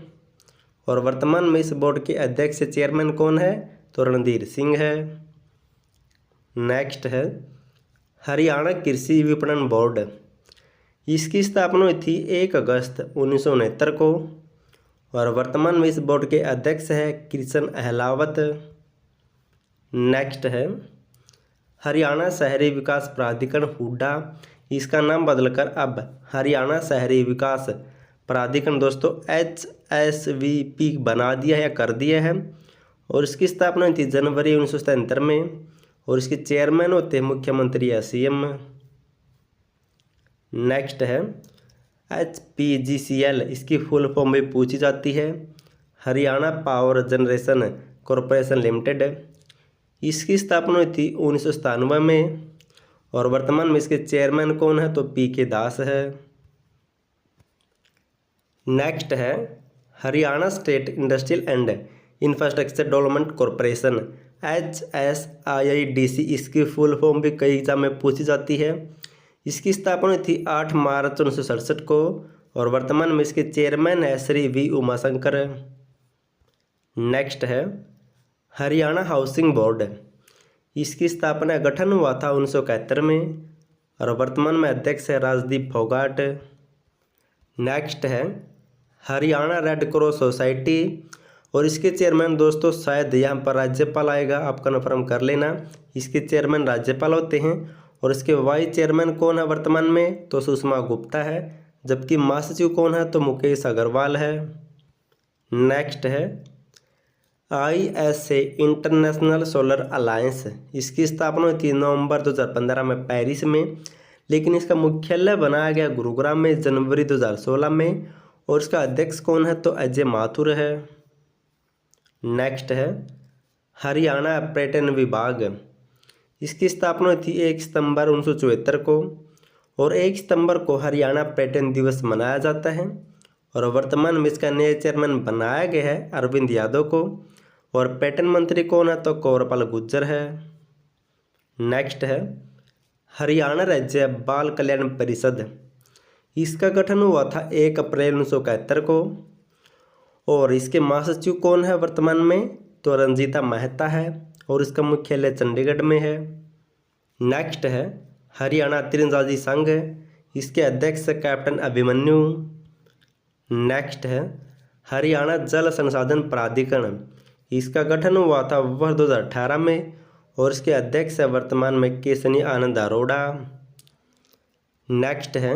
और वर्तमान में इस बोर्ड के अध्यक्ष चेयरमैन कौन है, तो रणधीर सिंह है। नेक्स्ट है हरियाणा कृषि विपणन बोर्ड। इसकी स्थापना हुई थी 1 अगस्त 1969 को और वर्तमान में इस बोर्ड के अध्यक्ष है कृष्ण अहलावत। नेक्स्ट है हरियाणा शहरी विकास प्राधिकरण हुड्डा। इसका नाम बदलकर अब हरियाणा शहरी विकास प्राधिकरण दोस्तों HSVP बना दिया है या कर दिया है और इसकी स्थापना हुई थी जनवरी 1977 में और इसके चेयरमैन होते हैं मुख्यमंत्री या CM। नेक्स्ट है HPGCL इसकी फुल फॉर्म भी पूछी जाती है। Haryana power generation corporation limited, इसकी स्थापना हुई थी 1997 में और वर्तमान में इसके चेयरमैन कौन है तो PK दास है। नेक्स्ट है Haryana state industrial and infrastructure development corporation HSIIDC, इसकी फुल फॉर्म भी कई एग्जाम में पूछी जाती है। इसकी स्थापना हुई थी 8 मार्च 1967 को और वर्तमान में इसके चेयरमैन है श्री V उमाशंकर। नेक्स्ट है हरियाणा हाउसिंग बोर्ड, इसकी स्थापना गठन हुआ था 1971 में और वर्तमान में अध्यक्ष है राजदीप फोगाट। नेक्स्ट है हरियाणा रेड क्रॉस सोसाइटी और इसके चेयरमैन दोस्तों शायद यहाँ पर राज्यपाल आएगा, आप कन्फर्म कर लेना। इसके चेयरमैन राज्यपाल होते हैं और इसके वाइस चेयरमैन कौन है वर्तमान में तो सुषमा गुप्ता है, जबकि महासचिव कौन है तो मुकेश अग्रवाल है। नेक्स्ट है ISA इंटरनेशनल सोलर अलायंस, इसकी स्थापना हुई थी नवंबर 2015 में पेरिस में, लेकिन इसका मुख्यालय बनाया गया गुरुग्राम में जनवरी 2016 में और इसका अध्यक्ष कौन है तो अजय माथुर है। नेक्स्ट है हरियाणा पर्यटन विभाग, इसकी स्थापना हुई थी 1 सितंबर 1974 को और 1 सितंबर को हरियाणा पर्यटन दिवस मनाया जाता है और वर्तमान में इसका नया चेयरमैन बनाया गया है अरविंद यादव को और पर्यटन मंत्री कौन है तो कंवरपाल गुर्जर है। नेक्स्ट है हरियाणा राज्य बाल कल्याण परिषद, इसका गठन हुआ था 1 अप्रैल 1971 को और इसके महासचिव कौन है वर्तमान में तो रंजीता मेहता है और इसका मुख्यालय चंडीगढ़ में है। नेक्स्ट है हरियाणा तीरंदाजी संघ, इसके अध्यक्ष कैप्टन अभिमन्यु। नेक्स्ट है हरियाणा जल संसाधन प्राधिकरण, इसका गठन हुआ था वर्ष 2018 में और इसके अध्यक्ष है वर्तमान में केशनी आनंद अरोड़ा। नेक्स्ट है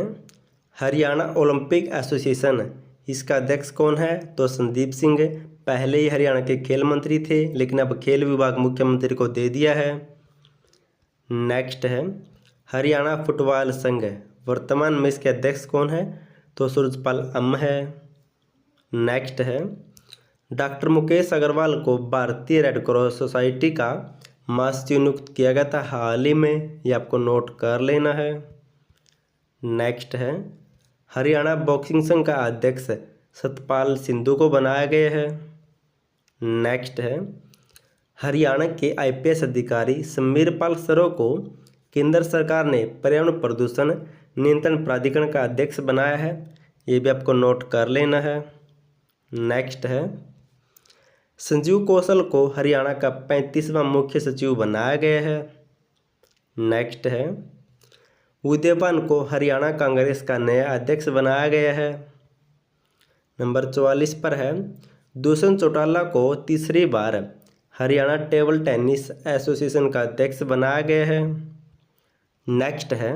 हरियाणा ओलंपिक एसोसिएशन, इसका अध्यक्ष कौन है तो संदीप सिंह, पहले ही हरियाणा के खेल मंत्री थे लेकिन अब खेल विभाग मुख्यमंत्री को दे दिया है। नेक्स्ट है हरियाणा फुटबॉल संघ, वर्तमान में इसके अध्यक्ष कौन है तो सूरजपाल अम है। नेक्स्ट है डॉक्टर मुकेश अग्रवाल को भारतीय रेड क्रॉस सोसाइटी का महासचिव नियुक्त किया गया था हाल ही में, ये आपको नोट कर लेना है। नेक्स्ट है हरियाणा बॉक्सिंग संघ का अध्यक्ष सतपाल सिंधु को बनाया गया है। नेक्स्ट है हरियाणा के IPS अधिकारी समीर पाल सरों को केंद्र सरकार ने पर्यावरण प्रदूषण नियंत्रण प्राधिकरण का अध्यक्ष बनाया है, ये भी आपको नोट कर लेना है। नेक्स्ट है संजीव कौशल को हरियाणा का 35वां मुख्य सचिव बनाया गया है। नेक्स्ट है उदयभान को हरियाणा कांग्रेस का नया अध्यक्ष बनाया गया है। नंबर 44 पर है दूषण चौटाला को तीसरी बार हरियाणा टेबल टेनिस एसोसिएशन का अध्यक्ष बनाया गया है। नेक्स्ट है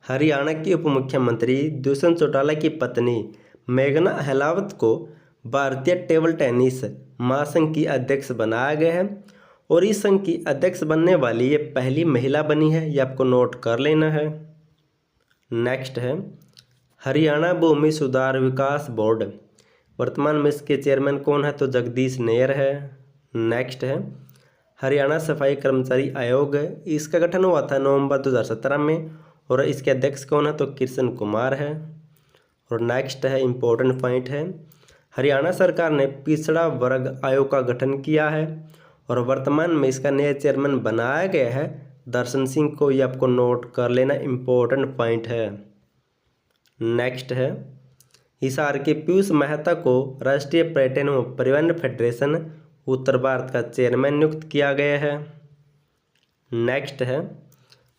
हरियाणा की उप मुख्यमंत्री दूषण चौटाला की पत्नी मेघना अहलावत को भारतीय टेबल टेनिस महासंघ की अध्यक्ष बनाया गया है और इस संघ की अध्यक्ष बनने वाली ये पहली महिला बनी है, ये आपको नोट कर लेना है। नेक्स्ट है हरियाणा भूमि सुधार विकास बोर्ड, वर्तमान में इसके चेयरमैन कौन है तो जगदीश नेयर है। नेक्स्ट है हरियाणा सफाई कर्मचारी आयोग, इसका गठन हुआ था नवंबर 2017 में और इसके अध्यक्ष कौन है तो कृष्ण कुमार है। और नेक्स्ट है इम्पोर्टेंट पॉइंट है हरियाणा सरकार ने पिछड़ा वर्ग आयोग का गठन किया है और वर्तमान में इसका नया चेयरमैन बनाया गया है दर्शन सिंह को, ये आपको नोट कर लेना, इम्पोर्टेंट पॉइंट है। नेक्स्ट है हिसार के पीयूष मेहता को राष्ट्रीय पर्यटन एवं परिवहन फेडरेशन उत्तर भारत का चेयरमैन नियुक्त किया गया है। नेक्स्ट है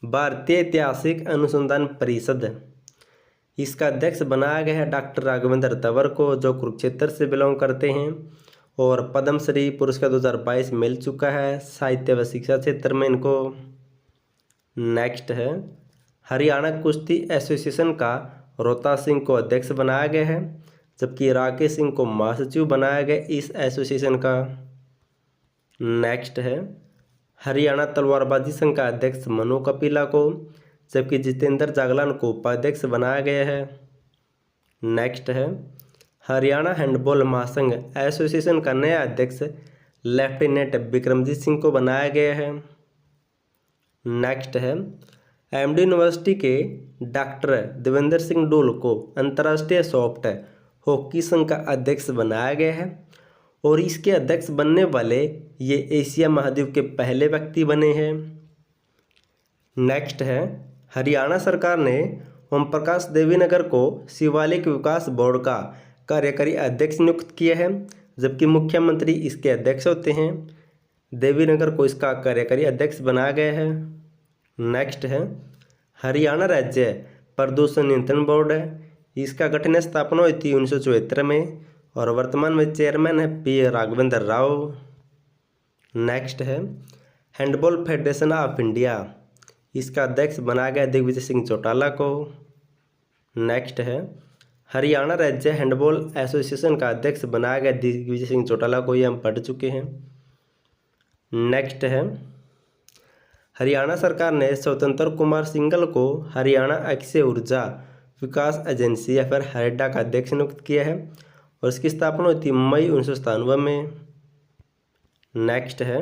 भारतीय ऐतिहासिक अनुसंधान परिषद, इसका अध्यक्ष बनाया गया है डॉक्टर राघवेंद्र तंवर को, जो कुरुक्षेत्र से बिलोंग करते हैं और पद्मश्री पुरस्कार 2022 मिल चुका है साहित्य व शिक्षा क्षेत्र में इनको। नेक्स्ट है हरियाणा कुश्ती एसोसिएशन का रोहतास सिंह को अध्यक्ष बनाया गया है, जबकि राकेश सिंह को महासचिव बनाया गया इस एसोसिएशन का। नेक्स्ट है हरियाणा तलवारबाजी संघ का अध्यक्ष मनु कपिला को, जबकि जितेंद्र जागलान को उपाध्यक्ष बनाया गया है। नेक्स्ट है हरियाणा हैंडबॉल महासंघ एसोसिएशन का नया अध्यक्ष लेफ्टिनेंट विक्रमजीत सिंह को बनाया गया है। नेक्स्ट है एमडी यूनिवर्सिटी के डॉक्टर देवेंद्र सिंह डोल को अंतर्राष्ट्रीय सॉफ्ट हॉकी संघ का अध्यक्ष बनाया गया है और इसके अध्यक्ष बनने वाले ये एशिया महाद्वीप के पहले व्यक्ति बने हैं। नेक्स्ट है हरियाणा सरकार ने ओम प्रकाश देवीनगर को शिवालिक विकास बोर्ड का कार्यकारी अध्यक्ष नियुक्त किया है, जबकि मुख्यमंत्री इसके अध्यक्ष होते हैं। देवीनगर को इसका कार्यकारी अध्यक्ष बनाया गया है। नेक्स्ट है हरियाणा राज्य प्रदूषण नियंत्रण बोर्ड है, इसका गठन स्थापना हुई थी 1974 में और वर्तमान में चेयरमैन है पी राघवेंद्र राव। नेक्स्ट है हैंडबॉल फेडरेशन ऑफ इंडिया, इसका अध्यक्ष बनाया गया दिग्विजय सिंह चौटाला को। नेक्स्ट है हरियाणा राज्य हैंडबॉल एसोसिएशन का अध्यक्ष बनाया गया दिग्विजय सिंह चौटाला को, ये हम पढ़ चुके हैं। नेक्स्ट है हरियाणा सरकार ने स्वतंत्र कुमार सिंघल को हरियाणा अक्षय ऊर्जा विकास एजेंसी या फिर हरेडा का अध्यक्ष नियुक्त किया है और इसकी स्थापना हुई थी मई 1997 में। नेक्स्ट है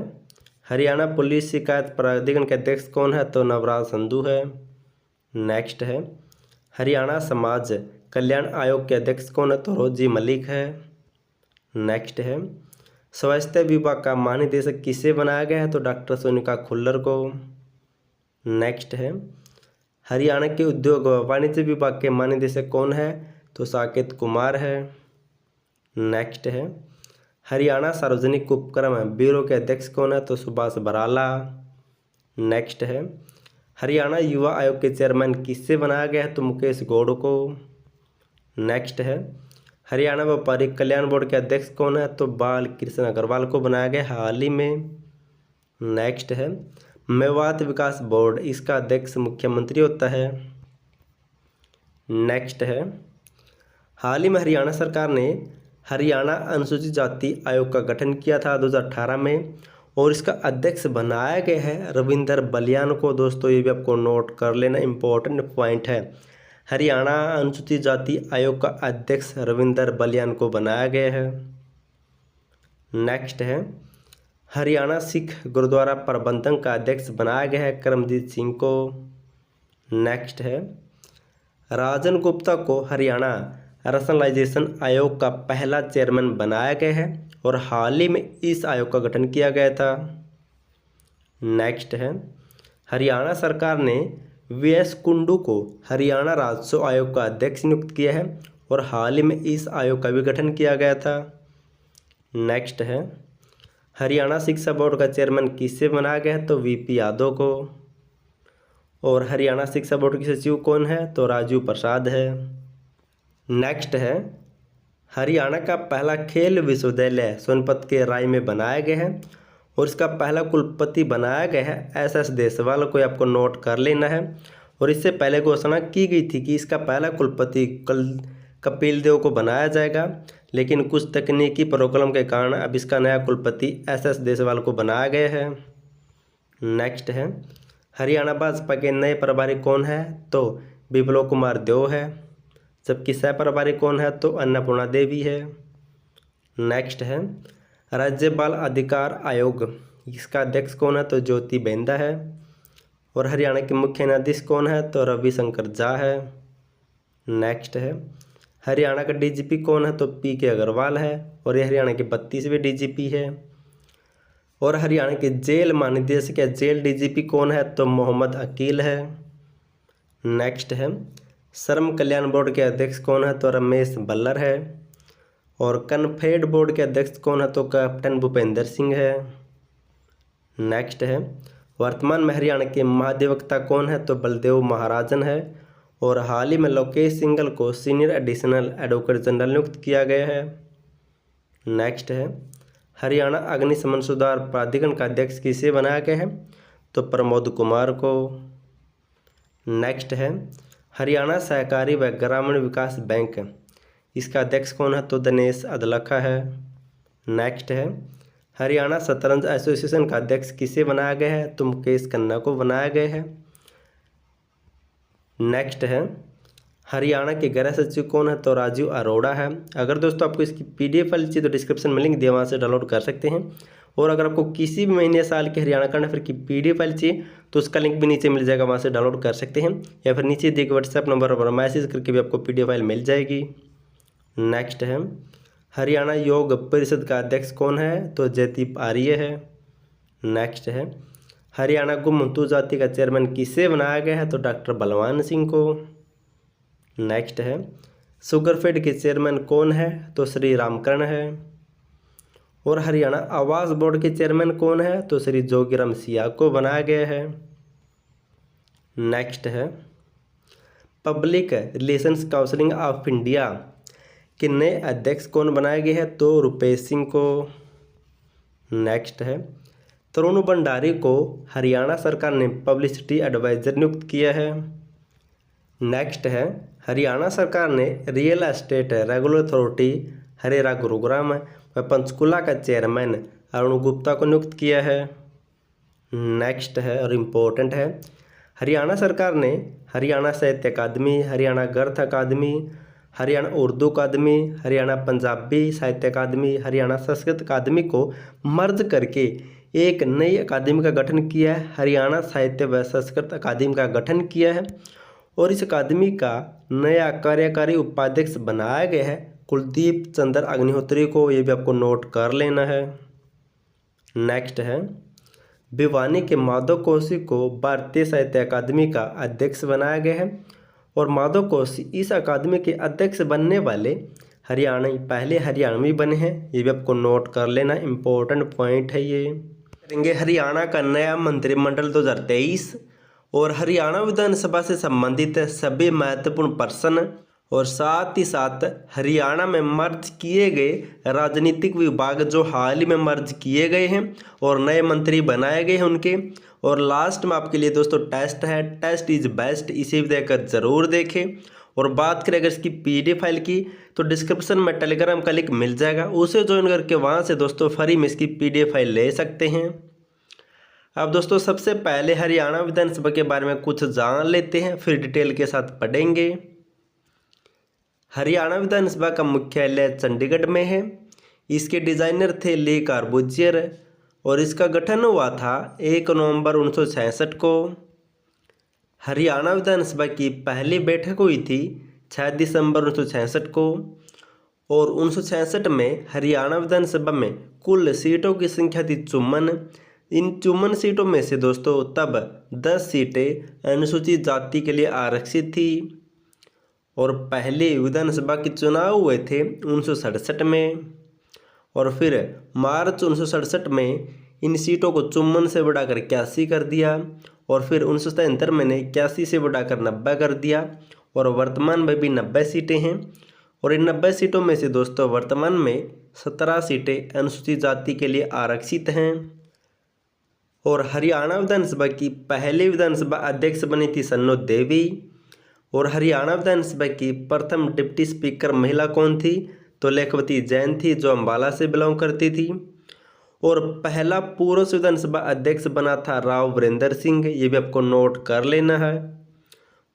हरियाणा पुलिस शिकायत प्राधिकरण के अध्यक्ष कौन है, तो नवराज संधू है। नेक्स्ट है हरियाणा समाज कल्याण आयोग के अध्यक्ष कौन है, तो रोजी मलिक है। नेक्स्ट है स्वास्थ्य विभाग का महानिदेशक किसे बनाया गया है, तो डॉक्टर सोनिका खुल्लर को। नेक्स्ट है हरियाणा के उद्योग व वाणिज्य विभाग के महानिदेशक कौन है, तो साकेत कुमार है। नेक्स्ट है हरियाणा सार्वजनिक उपक्रम ब्यूरो के अध्यक्ष कौन है, तो सुभाष बराला। नेक्स्ट है हरियाणा युवा आयोग के चेयरमैन किससे बनाया गया है, तो मुकेश गौड़ को। नेक्स्ट है हरियाणा व्यापारिक कल्याण बोर्ड के अध्यक्ष कौन है, तो बाल कृष्ण अग्रवाल को बनाया गया हाल ही में। नेक्स्ट है मेवात विकास बोर्ड, इसका अध्यक्ष मुख्यमंत्री होता है। नेक्स्ट है हाल ही में हरियाणा सरकार ने हरियाणा अनुसूचित जाति आयोग का गठन किया था 2018 में और इसका अध्यक्ष बनाया गया है रविंदर बलियान को। दोस्तों ये भी आपको नोट कर लेना, इम्पोर्टेंट पॉइंट है। हरियाणा अनुसूचित जाति आयोग का अध्यक्ष रविंदर बलियान को बनाया गया है। नेक्स्ट है हरियाणा सिख गुरुद्वारा प्रबंधन का अध्यक्ष बनाया गया है करमजीत सिंह को। नेक्स्ट है राजन गुप्ता को हरियाणा रैशनलाइजेशन आयोग का पहला चेयरमैन बनाया गया है और हाल ही में इस आयोग का गठन किया गया था। नेक्स्ट है हरियाणा सरकार ने वीएस कुंडू को हरियाणा राजस्व आयोग का अध्यक्ष नियुक्त किया है और हाल ही में इस आयोग का भी गठन किया गया था। नेक्स्ट है हरियाणा शिक्षा बोर्ड का चेयरमैन किससे बनाया गया है, तो वीपी यादव को। और हरियाणा शिक्षा बोर्ड के सचिव कौन है, तो राजीव प्रसाद है। नेक्स्ट है हरियाणा का पहला खेल विश्वविद्यालय सोनपत के राय में बनाया गया है और इसका पहला कुलपति बनाया गया है एस देसवाल को, आपको नोट कर लेना है। और इससे पहले घोषणा की गई थी कि इसका पहला कुलपति कपिल देव को बनाया जाएगा, लेकिन कुछ तकनीकी प्रॉब्लम के कारण अब इसका नया कुलपति एस देसवाल को बनाया गया है। नेक्स्ट है हरियाणा भाजपा के नए प्रभारी कौन है, तो विप्लव कुमार देव है, जबकि सह प्रभारी कौन है, तो अन्नपूर्णा देवी है। नेक्स्ट है राज्य बाल अधिकार आयोग, इसका अध्यक्ष कौन है, तो ज्योति बेंदा है। और हरियाणा के मुख्य न्यायाधीश कौन है, तो रविशंकर झा है। नेक्स्ट है हरियाणा का डीजीपी कौन है, तो पीके अग्रवाल है और ये हरियाणा के 32वें डीजीपी है। और हरियाणा के जेल महानिदेशक या जेल डीजीपी कौन है, तो मोहम्मद अकील है। नेक्स्ट है श्रम कल्याण बोर्ड के अध्यक्ष कौन है, तो रमेश बल्लर है। और कनफेड बोर्ड के अध्यक्ष कौन है, तो कैप्टन भूपेंद्र सिंह है। नेक्स्ट है वर्तमान में हरियाणा के महाधिवक्ता कौन है, तो बलदेव महाराजन है। और हाल ही में लोकेश सिंघल को सीनियर एडिशनल एडवोकेट जनरल नियुक्त किया गया है। नेक्स्ट है हरियाणा अग्निशमन सुधार प्राधिकरण का अध्यक्ष किसे बनाया गया है, तो प्रमोद कुमार को। नेक्स्ट है हरियाणा सहकारी व ग्रामीण विकास बैंक, इसका अध्यक्ष कौन है, तो दिनेश अदलखा है। नेक्स्ट है हरियाणा शतरंज एसोसिएशन का अध्यक्ष किसे बनाया गया है, तो मुकेश खन्ना को बनाया गया है। नेक्स्ट है हरियाणा के गृह सचिव कौन है? तो राजीव अरोड़ा है। अगर दोस्तों आपको इसकी PDF फाइल चाहिए तो डिस्क्रिप्शन में लिंक दिया, वहाँ से डाउनलोड कर सकते हैं। और अगर आपको किसी भी महीने साल के हरियाणा करंट अफेयर की PDF फाइल चाहिए तो उसका लिंक भी नीचे मिल जाएगा, वहाँ से डाउनलोड कर सकते हैं, या फिर नीचे दिए गए व्हाट्सएप नंबर पर मैसेज करके भी आपको PDF फाइल मिल जाएगी। नेक्स्ट है, हरियाणा योग परिषद का अध्यक्ष कौन है? तो जयदीप आर्य है। नेक्स्ट है, हरियाणा गुमतू जाति का चेयरमैन किसे बनाया गया है? तो डॉक्टर बलवान सिंह को। नेक्स्ट है, शुगरफेड के चेयरमैन कौन है? तो श्री रामकरण है। और हरियाणा आवास बोर्ड के चेयरमैन कौन है? तो श्री जोगीराम सिया को बनाया गया है। नेक्स्ट है, public relations council of India के नए अध्यक्ष कौन बनाए गए हैं? तो रुपेश सिंह को। नेक्स्ट है, तरुण भंडारी को हरियाणा सरकार ने पब्लिसिटी एडवाइजर नियुक्त किया है। नेक्स्ट है, हरियाणा सरकार ने real estate regulatory authority HRERA Gurugram व पंचकुला का चेयरमैन अरुण गुप्ता को नियुक्त किया है। नेक्स्ट है और इम्पोर्टेंट है, हरियाणा सरकार ने हरियाणा साहित्य अकादमी, हरियाणा गद्य अकादमी, हरियाणा उर्दू अकादमी, हरियाणा पंजाबी साहित्य अकादमी, हरियाणा संस्कृत अकादमी को मर्ज करके एक नई अकादमी का गठन किया है। हरियाणा साहित्य व संस्कृत अकादमी का गठन किया है और इस अकादमी का नया कार्यकारी उपाध्यक्ष बनाया गया है कुलदीप चंद्र अग्निहोत्री को, ये भी आपको नोट कर लेना है। नेक्स्ट है, भिवानी के माधव कौशिक को भारतीय साहित्य अकादमी का अध्यक्ष बनाया गया है और माधव कौशिक इस अकादमी के अध्यक्ष बनने वाले पहले हरियाणवी बने हैं, ये भी आपको नोट कर लेना, इम्पोर्टेंट पॉइंट है ये। करेंगे हरियाणा का नया मंत्रिमंडल 2023 और हरियाणा विधानसभा से संबंधित सभी महत्वपूर्ण पर्सन और साथ ही साथ हरियाणा में मर्ज किए गए राजनीतिक विभाग जो हाल ही में मर्ज किए गए हैं और नए मंत्री बनाए गए हैं उनके। और लास्ट में आपके लिए दोस्तों टेस्ट है, टेस्ट इज बेस्ट, इसे भी देखकर ज़रूर देखें। और बात करें अगर इसकी PDF फाइल की तो डिस्क्रिप्शन में टेलीग्राम का लिंक मिल जाएगा, उसे ज्वाइन करके वहाँ से दोस्तों फ्री में इसकी PDF फाइल ले सकते हैं। अब दोस्तों सबसे पहले हरियाणा विधानसभा के बारे में कुछ जान लेते हैं, फिर डिटेल के साथ पढ़ेंगे। हरियाणा विधानसभा का मुख्यालय चंडीगढ़ में है। इसके डिजाइनर थे ली कार्बूजियर और इसका गठन हुआ था 1 नवंबर 1966 को। हरियाणा विधानसभा की पहली बैठक हुई थी 6 दिसंबर 1966 को और 1966 में हरियाणा विधानसभा में कुल सीटों की संख्या थी 54। इन 54 सीटों में से दोस्तों तब 10 सीटें अनुसूचित जाति के लिए आरक्षित थी और पहले विधानसभा के चुनाव हुए थे 1967 में और फिर मार्च 1967 में इन सीटों को 54 से बढ़ाकर 81 कर दिया और फिर 1973 में 81 से बढ़ाकर 90 कर दिया और वर्तमान में भी 90 सीटें हैं। और इन 90 सीटों में से दोस्तों वर्तमान में 17 सीटें अनुसूचित जाति के लिए आरक्षित हैं। और हरियाणा विधानसभा की पहली विधानसभा अध्यक्ष बनी थी सन्नो देवी। और हरियाणा विधानसभा की प्रथम डिप्टी स्पीकर महिला कौन थी? तो लेखवती जैन थी, जो अम्बाला से बिलोंग करती थी। और पहला पूर्व विधानसभा अध्यक्ष बना था राव वीरेंद्र सिंह, ये भी आपको नोट कर लेना है।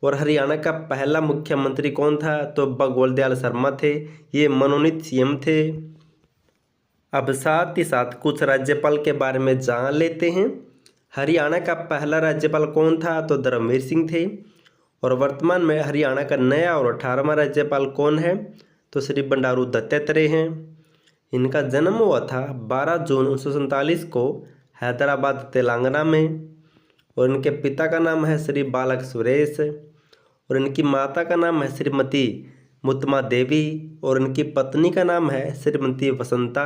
और हरियाणा का पहला मुख्यमंत्री कौन था? तो भगवत दयाल शर्मा थे, ये मनोनीत CM थे। अब साथ ही साथ कुछ राज्यपाल के बारे में जान लेते हैं। हरियाणा का पहला राज्यपाल कौन था? तो धर्मवीर सिंह थे। और वर्तमान में हरियाणा का नया और 18वां राज्यपाल कौन है? तो श्री बंडारू दत्तात्रेय हैं। इनका जन्म हुआ था 12 जून 1947 को हैदराबाद तेलंगाना में और इनके पिता का नाम है श्री बालक सुरेश और इनकी माता का नाम है श्रीमती मुत्तमा देवी और इनकी पत्नी का नाम है श्रीमती वसंता।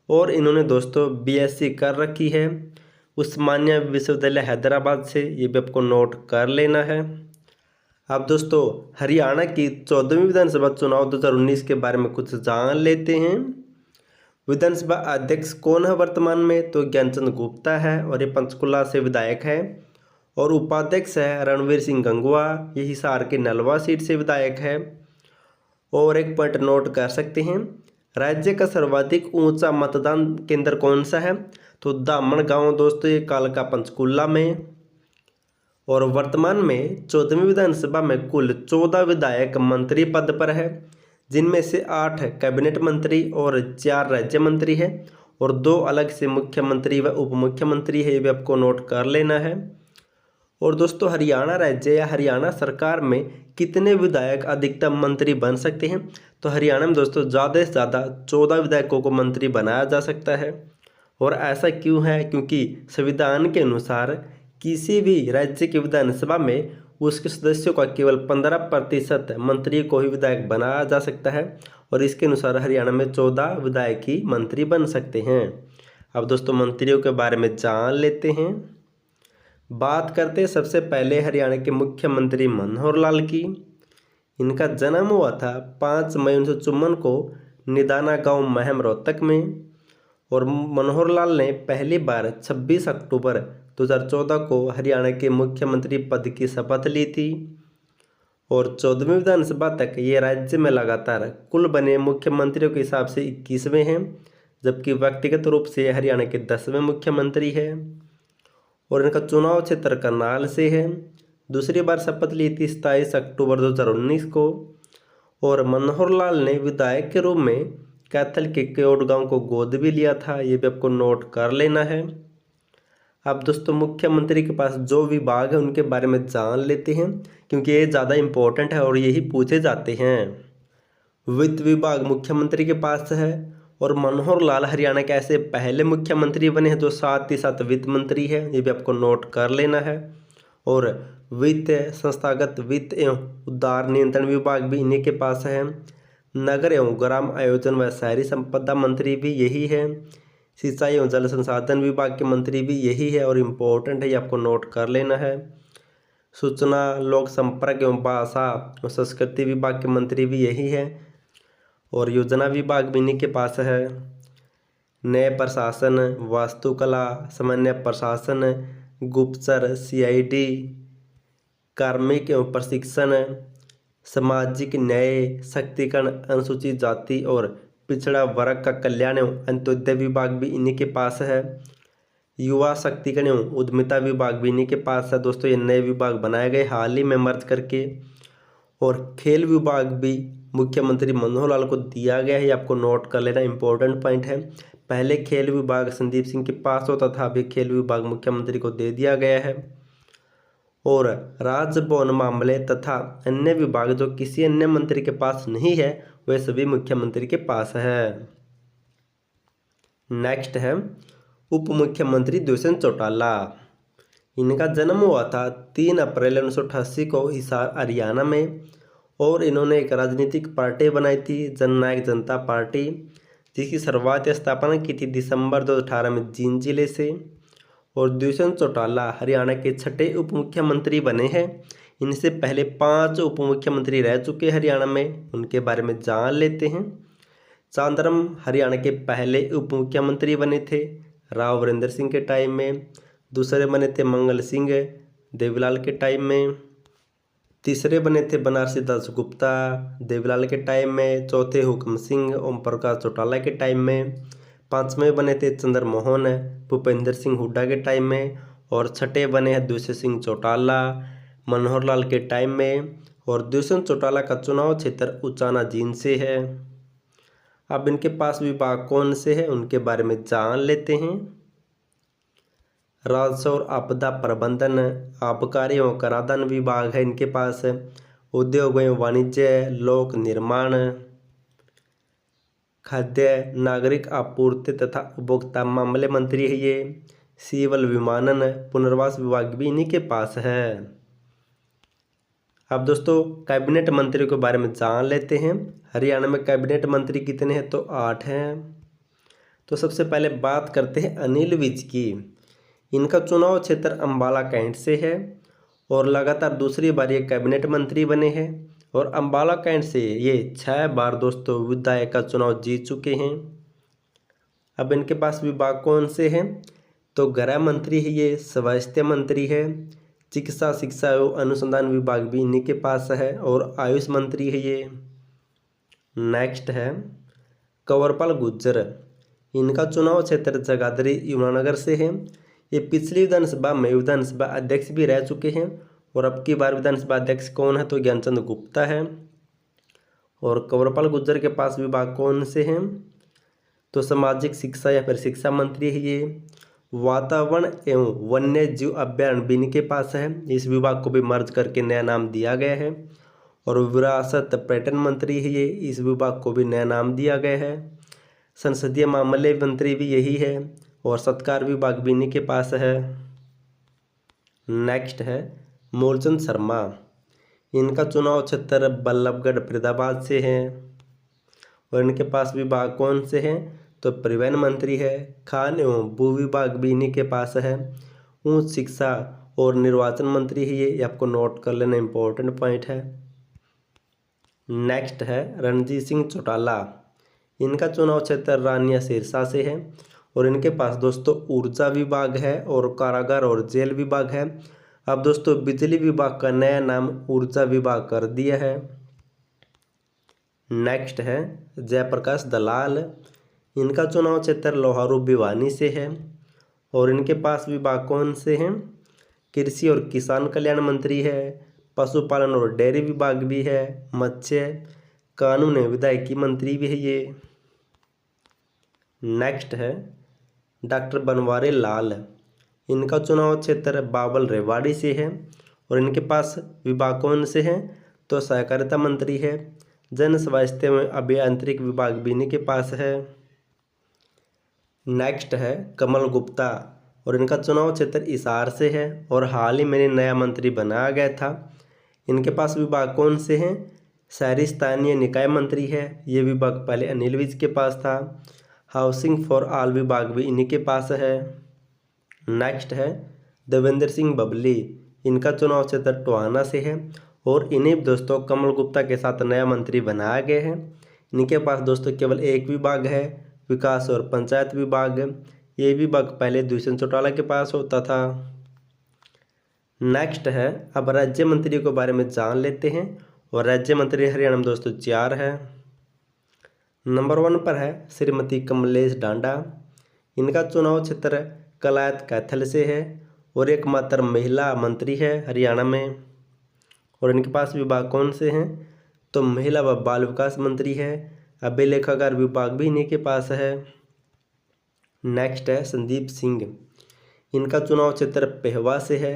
और इन्होंने दोस्तों BSc कर रखी है उस्मानिया विश्वविद्यालय हैदराबाद से, ये भी आपको नोट कर लेना है। अब दोस्तों हरियाणा की 14वीं विधानसभा चुनाव 2019 के बारे में कुछ जान लेते हैं। विधानसभा अध्यक्ष कौन है वर्तमान में? तो ज्ञानचंद गुप्ता है और ये पंचकुला से विधायक है। और उपाध्यक्ष है रणवीर सिंह गंगवा, ये हिसार के नलवा सीट से विधायक है। और एक पॉइंट नोट कर सकते हैं, राज्य का सर्वाधिक ऊंचा मतदान केंद्र कौन सा है? तो दामन गांव दोस्तों, ये कालका पंचकुला में। और वर्तमान में 14वीं विधानसभा में कुल 14 विधायक मंत्री पद पर है, जिनमें से 8 कैबिनेट मंत्री और 4 राज्य मंत्री है और 2 अलग से मुख्यमंत्री व उप मुख्यमंत्री है। ये भी आपको नोट कर लेना है। और दोस्तों, हरियाणा राज्य या हरियाणा सरकार में कितने विधायक अधिकतम मंत्री बन सकते हैं? तो हरियाणा में दोस्तों ज़्यादा से ज़्यादा 14 विधायकों को मंत्री बनाया जा सकता है। और ऐसा क्यों है? क्योंकि संविधान के अनुसार किसी भी राज्य की विधानसभा में उसके सदस्यों का केवल 15% मंत्री को ही विधायक बनाया जा सकता है और इसके अनुसार हरियाणा में 14 विधायक ही मंत्री बन सकते हैं। अब दोस्तों मंत्रियों के बारे में जान लेते हैं। बात करते हैं सबसे पहले हरियाणा के मुख्यमंत्री मनोहर लाल की। इनका जन्म हुआ था 5 मई 1954 को निदाना गांव महम रोहतक में और मनोहर लाल ने पहली बार 26 अक्टूबर 2014 को हरियाणा के मुख्यमंत्री पद की शपथ ली थी और 14वीं विधानसभा तक ये राज्य में लगातार कुल बने मुख्यमंत्रियों के हिसाब से 21वें हैं, जबकि व्यक्तिगत रूप से हरियाणा के 10वें मुख्यमंत्री हैं और इनका चुनाव क्षेत्र करनाल से है। दूसरी बार शपथ ली थी 27 अक्टूबर 2019 को और मनोहर लाल ने विधायक के रूप में कैथल के केओट गांव को गोद भी लिया था। ये भी आपको नोट कर लेना है। अब दोस्तों मुख्यमंत्री के पास जो विभाग है उनके बारे में जान लेते हैं, क्योंकि ये ज़्यादा इम्पोर्टेंट है और यही पूछे जाते हैं। वित्त विभाग मुख्यमंत्री के पास है और मनोहर लाल हरियाणा के ऐसे पहले मुख्यमंत्री बने हैं जो साथ ही साथ वित्त मंत्री है। ये भी आपको नोट कर लेना है। और वित्त, संस्थागत वित्त एवं उदार नियंत्रण विभाग भी इन्हीं के पास है। नगर एवं ग्राम आयोजन व शहरी संपदा मंत्री भी यही है। सिंचाई एवं जल संसाधन विभाग के मंत्री भी यही है और इम्पोर्टेंट है, ये आपको नोट कर लेना है। सूचना, लोक संपर्क एवं भाषा और संस्कृति विभाग के मंत्री भी यही है और योजना विभाग भी इन्हीं के पास है। न्याय प्रशासन, वास्तुकला, सामान्य प्रशासन, गुप्तचर, CID, कार्मिक एवं प्रशिक्षण, सामाजिक न्याय, शक्तिकरण, अनुसूचित जाति और पिछड़ा वर्ग का कल्याण एवं अंत्योदय विभाग भी इन्हीं के पास है। युवा शक्तिकरण एवं उद्यमिता विभाग भी इन्हीं के पास है। दोस्तों ये नए विभाग बनाए गए हाल ही में मर्ज करके। और खेल विभाग भी मुख्यमंत्री मनोहर लाल को दिया गया है, ये आपको नोट कर लेना, इंपॉर्टेंट पॉइंट है। पहले खेल विभाग संदीप सिंह के पास होता था, अभी खेल विभाग मुख्यमंत्री को दे दिया गया है। और राजभवन मामले तथा अन्य विभाग जो किसी अन्य मंत्री के पास नहीं है वे सभी मुख्यमंत्री के पास है। नेक्स्ट है उप मुख्यमंत्री दुष्यंत चौटाला। इनका जन्म हुआ था 3 अप्रैल 1988 को हिसार हरियाणा में और इन्होंने एक राजनीतिक पार्टी बनाई थी, जननायक जनता पार्टी, जिसकी शुरुआत या स्थापना की थी दिसंबर 2018 में जींद जिले से। और दुष्यंत चौटाला हरियाणा के 6ठे उप मुख्यमंत्री बने हैं। इनसे पहले 5 उप मुख्यमंत्री रह चुके हरियाणा में, उनके बारे में जान लेते हैं। चांदरम हरियाणा के पहले उप मुख्यमंत्री बने थे राव वीरेंद्र सिंह के टाइम में। दूसरे बने थे मंगल सिंह देवीलाल के टाइम में। तीसरे बने थे बनारसी दास गुप्ता देवीलाल के टाइम में। चौथे हुक्म सिंह ओम प्रकाश चौटाला के टाइम में। 5वें बने थे चंद्र मोहन भूपेंद्र सिंह हुड्डा के टाइम में। और 6ठे बने हैं दुष्यंत सिंह चौटाला मनोहर लाल के टाइम में। और दुष्यंत चौटाला का चुनाव क्षेत्र उचाना जींद से है। अब इनके पास विभाग कौन से हैं उनके बारे में जान लेते हैं। राजस्व और आपदा प्रबंधन, आबकारी एवं कराधान विभाग है इनके पास। उद्योग एवं वाणिज्य, लोक निर्माण, खाद्य नागरिक आपूर्ति तथा उपभोक्ता मामले मंत्री है ये। सिविल विमानन पुनर्वास विभाग भी इन्हीं के पास है। अब दोस्तों कैबिनेट मंत्री के बारे में जान लेते हैं। हरियाणा में कैबिनेट मंत्री कितने हैं? तो 8 हैं। तो सबसे पहले बात करते हैं अनिल विज की। इनका चुनाव क्षेत्र अम्बाला कैंट से है और लगातार दूसरी बार ये कैबिनेट मंत्री बने हैं। और अम्बाला कैंट से ये 6 बार दोस्तों विधायक का चुनाव जीत चुके हैं। अब इनके पास विभाग कौन से हैं? तो गृह मंत्री है ये, स्वास्थ्य मंत्री है, चिकित्सा शिक्षा एवं अनुसंधान विभाग भी इन्हीं के पास है और आयुष मंत्री है ये। नेक्स्ट है कंवरपाल गुर्जर। इनका चुनाव क्षेत्र जगाधरी यमुनानगर से है। ये पिछली विधानसभा में विधानसभा अध्यक्ष भी रह चुके हैं और अब की बार विधानसभा अध्यक्ष कौन है तो ज्ञानचंद गुप्ता है। और कंवरपाल गुर्जर के पास विभाग कौन से हैं तो सामाजिक शिक्षा या फिर शिक्षा मंत्री है ये। वातावरण एवं वन्य जीव अभ्यारण्य भी इनके पास है, इस विभाग को भी मर्ज करके नया नाम दिया गया है। और विरासत पर्यटन मंत्री है ये, इस विभाग को भी नया नाम दिया गया है। संसदीय मामले मंत्री भी यही है और सत्कार विभाग भी इन्हीं के पास है। नेक्स्ट है मूलचंद शर्मा, इनका चुनाव क्षेत्र बल्लभगढ़ फरीदाबाद से है और इनके पास विभाग कौन से हैं तो परिवहन मंत्री है। खान एवं भू विभाग भी इन्हीं के पास है। उच्च शिक्षा और निर्वाचन मंत्री है ये आपको नोट कर लेना, इंपॉर्टेंट पॉइंट है। नेक्स्ट है रणजीत सिंह चौटाला, इनका चुनाव क्षेत्र रानिया सिरसा से है और इनके पास दोस्तों ऊर्जा विभाग है और कारागार और जेल विभाग है। अब दोस्तों बिजली विभाग का नया नाम ऊर्जा विभाग कर दिया है। नेक्स्ट है जयप्रकाश दलाल, इनका चुनाव क्षेत्र लोहारू भिवानी से है और इनके पास विभाग कौन से हैं कृषि और किसान कल्याण मंत्री है, पशुपालन और डेयरी विभाग भी है, मत्स्य कानून एवं विधायिकी मंत्री भी है ये। नेक्स्ट है डॉक्टर बनवारी लाल, इनका चुनाव क्षेत्र बाबल रेवाड़ी से है और इनके पास विभाग कौन से हैं तो सहकारिता मंत्री है। जन स्वास्थ्य एवं अभियांत्रिक विभाग भी इन्हीं के पास है। नेक्स्ट है कमल गुप्ता और इनका चुनाव क्षेत्र हिसार से है और हाल ही में नया मंत्री बनाया गया था। इनके पास विभाग कौन से हैं शहरी स्थानीय निकाय मंत्री है, ये विभाग पहले अनिल विज के पास था। हाउसिंग फॉर ऑल विभाग भी इन्हीं के पास है। नेक्स्ट है देवेंद्र सिंह बबली, इनका चुनाव क्षेत्र टोहाना से है और इन्हें दोस्तों कमल गुप्ता के साथ नया मंत्री बनाया गया है। इनके पास दोस्तों केवल एक विभाग है विकास और पंचायत विभाग, ये विभाग पहले दुष्यंत चौटाला के पास होता था। नेक्स्ट है अब राज्य मंत्री के बारे में जान लेते हैं और राज्य मंत्री हरियाणा में दोस्तों 4 है। नंबर 1 पर है श्रीमती कमलेश डांडा, इनका चुनाव क्षेत्र कलायत कैथल से है और एकमात्र महिला मंत्री है हरियाणा में और इनके पास विभाग कौन से हैं तो महिला व बाल विकास मंत्री है। अभिलेखागार विभाग भी इन्हीं के पास है। नेक्स्ट है संदीप सिंह, इनका चुनाव क्षेत्र पेहवा से है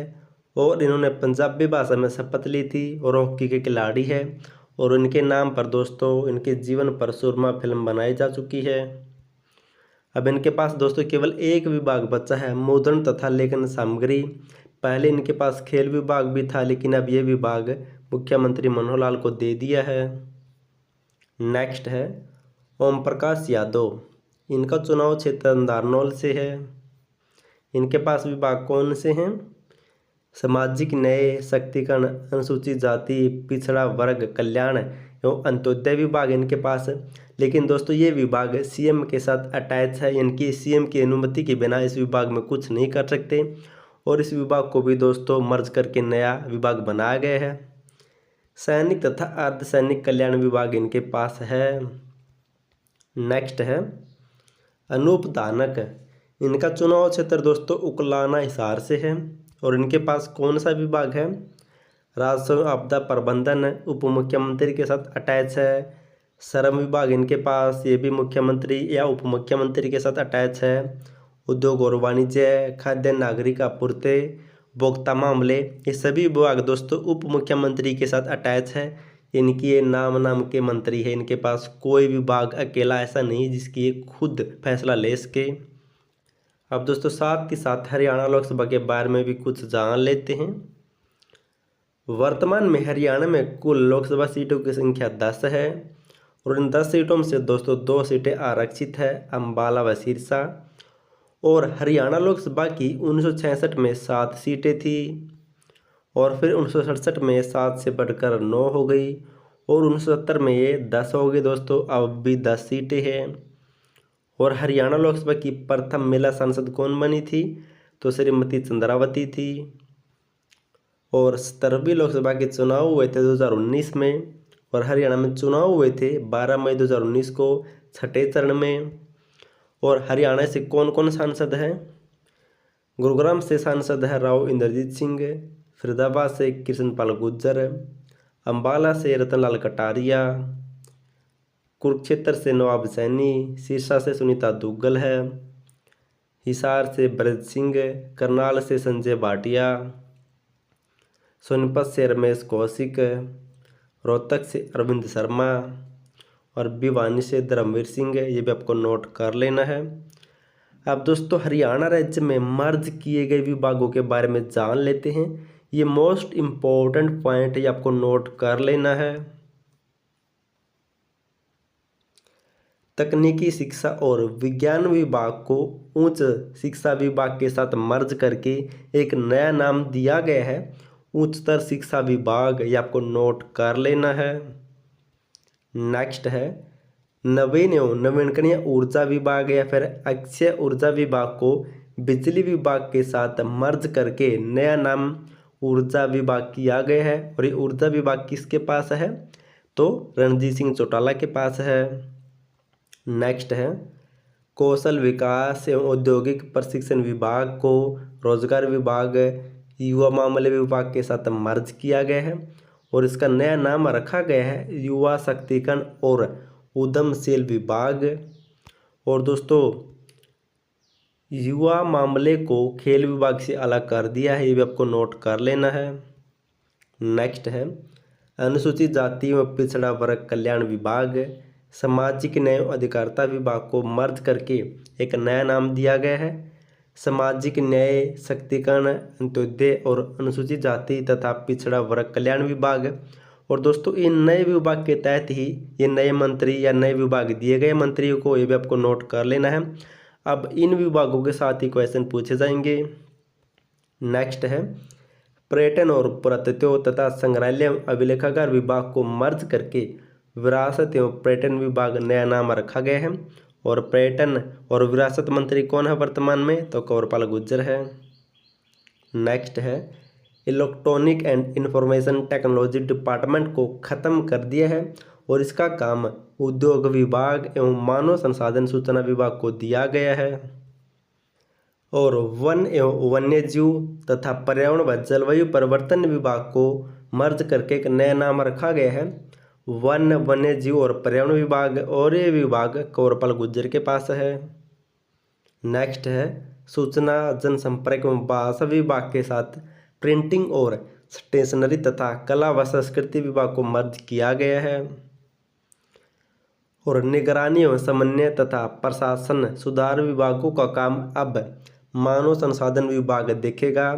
और इन्होंने पंजाबी भाषा में शपथ ली थी और हॉकी के खिलाड़ी है और इनके नाम पर दोस्तों इनके जीवन पर सुरमा फिल्म बनाई जा चुकी है। अब इनके पास दोस्तों केवल एक विभाग बचा है मुद्रण तथा लेखन सामग्री। पहले इनके पास खेल विभाग भी था लेकिन अब ये विभाग मुख्यमंत्री मनोहर लाल को दे दिया है। नेक्स्ट है ओम प्रकाश यादव, इनका चुनाव क्षेत्र नारनौल से है। इनके पास विभाग कौन से हैं सामाजिक न्याय सशक्तिकरण अनुसूचित जाति पिछड़ा वर्ग कल्याण एवं अंत्योदय विभाग इनके पास है। लेकिन दोस्तों ये विभाग सीएम के साथ अटैच है, यानी कि सीएम की अनुमति के बिना इस विभाग में कुछ नहीं कर सकते और इस विभाग को भी दोस्तों मर्ज करके नया विभाग बनाया गया है। सैनिक तथा अर्धसैनिक कल्याण विभाग इनके पास है। नेक्स्ट है अनूप धानक, इनका चुनाव क्षेत्र दोस्तों उकलाना हिसार से है और इनके पास कौन सा विभाग है राजस्व आपदा प्रबंधन उप मुख्यमंत्री के साथ अटैच है। श्रम विभाग इनके पास, ये भी मुख्यमंत्री या उप मुख्यमंत्री के साथ अटैच है। उद्योग और वाणिज्य खाद्य नागरिक आपूर्ति उपभोक्ता मामले ये सभी विभाग दोस्तों उप मुख्यमंत्री के साथ अटैच है। इनकी ये नाम के मंत्री है, इनके पास कोई विभाग अकेला ऐसा नहीं जिसकी ये खुद फैसला ले सके। अब दोस्तों साथ ही साथ हरियाणा लोकसभा के बारे में भी कुछ जान लेते हैं। वर्तमान में हरियाणा में कुल लोकसभा सीटों की संख्या 10 है और इन 10 सीटों में से दोस्तों 2 सीटें आरक्षित है अम्बाला व सिरसा। और हरियाणा लोकसभा की 1966 में 7 सीटें थी और फिर 1967 में 7 से बढ़कर 9 हो गई और 1970 में ये 10 हो गई दोस्तों, अब भी 10 सीटें हैं। और हरियाणा लोकसभा की प्रथम महिला सांसद कौन बनी थी तो श्रीमती चंद्रावती थी। और 17वीं लोकसभा के चुनाव हुए थे 2019 में और हरियाणा में चुनाव हुए थे 12 मई 2019 को 6ठे चरण में। और हरियाणा से कौन कौन सांसद हैं गुरुग्राम से सांसद है राव इंद्रजीत सिंह, फरीदाबाद से कृष्णपाल गुर्जर, अम्बाला से रतनलाल कटारिया, कुरुक्षेत्र से नवाब सैनी, सिरसा से सुनीता दुग्गल है, हिसार से ब्रज सिंह, करनाल से संजय भाटिया, सोनीपत से रमेश कौशिक, रोहतक से अरविंद शर्मा और भिवानी से धर्मवीर सिंह। ये भी आपको नोट कर लेना है। अब दोस्तों हरियाणा राज्य में मर्ज किए गए विभागों के बारे में जान लेते हैं। ये मोस्ट इम्पोर्टेंट पॉइंट ये आपको नोट कर लेना है। तकनीकी शिक्षा और विज्ञान विभाग को उच्च शिक्षा विभाग के साथ मर्ज करके एक नया नाम दिया गया है, उच्चतर शिक्षा विभाग। ये आपको नोट कर लेना है। नेक्स्ट है नवीन एवं नवीनकरणीय ऊर्जा विभाग या फिर अक्षय ऊर्जा विभाग को बिजली विभाग के साथ मर्ज करके नया नाम ऊर्जा विभाग किया गया है। और ये ऊर्जा विभाग किसके पास है? तो रणजीत सिंह चौटाला के पास है। नेक्स्ट है कौशल विकास एवं औद्योगिक प्रशिक्षण विभाग को रोजगार विभाग युवा मामले विभाग के साथ मर्ज किया गया है और इसका नया नाम रखा गया है युवा शक्तिकरण और उद्यमशील विभाग। और दोस्तों युवा मामले को खेल विभाग से अलग कर दिया है, ये भी आपको नोट कर लेना है। नेक्स्ट है अनुसूचित जाति व पिछड़ा वर्ग कल्याण विभाग सामाजिक न्याय और अधिकारिता विभाग को मर्ज करके एक नया नाम दिया गया है सामाजिक न्याय शक्तिकरण अंत्योदय और अनुसूचित जाति तथा पिछड़ा वर्ग कल्याण विभाग। और दोस्तों इन नए विभाग के तहत ही ये नए मंत्री या नए विभाग दिए गए मंत्रियों को ये भी आपको नोट कर लेना है। अब इन विभागों के साथ ही क्वेश्चन पूछे जाएंगे। नेक्स्ट है पर्यटन और पुरातत्व तथा संग्रहालय अभिलेखागार विभाग को मर्ज करके विरासत एवं पर्यटन विभाग नया नाम रखा गया है। और पर्यटन और विरासत मंत्री कौन है वर्तमान में? तो कंवरपाल गुर्जर है। नेक्स्ट है electronic and information technology department को ख़त्म कर दिया है और इसका काम उद्योग विभाग एवं मानव संसाधन सूचना विभाग को दिया गया है। और वन एवं वन्यजीव तथा पर्यावरण व जलवायु परिवर्तन विभाग को मर्ज करके एक नया नाम रखा गया है वन वन्यजीव और पर्यावरण विभाग। और ये विभाग कंवरपाल गुर्जर के पास है। नेक्स्ट है सूचना जनसंपर्क एवं भाषा विभाग के साथ प्रिंटिंग और स्टेशनरी तथा कला व संस्कृति विभाग को मर्ज किया गया है। और निगरानी एवं समन्वय तथा प्रशासन सुधार विभागों का काम अब मानव संसाधन विभाग देखेगा।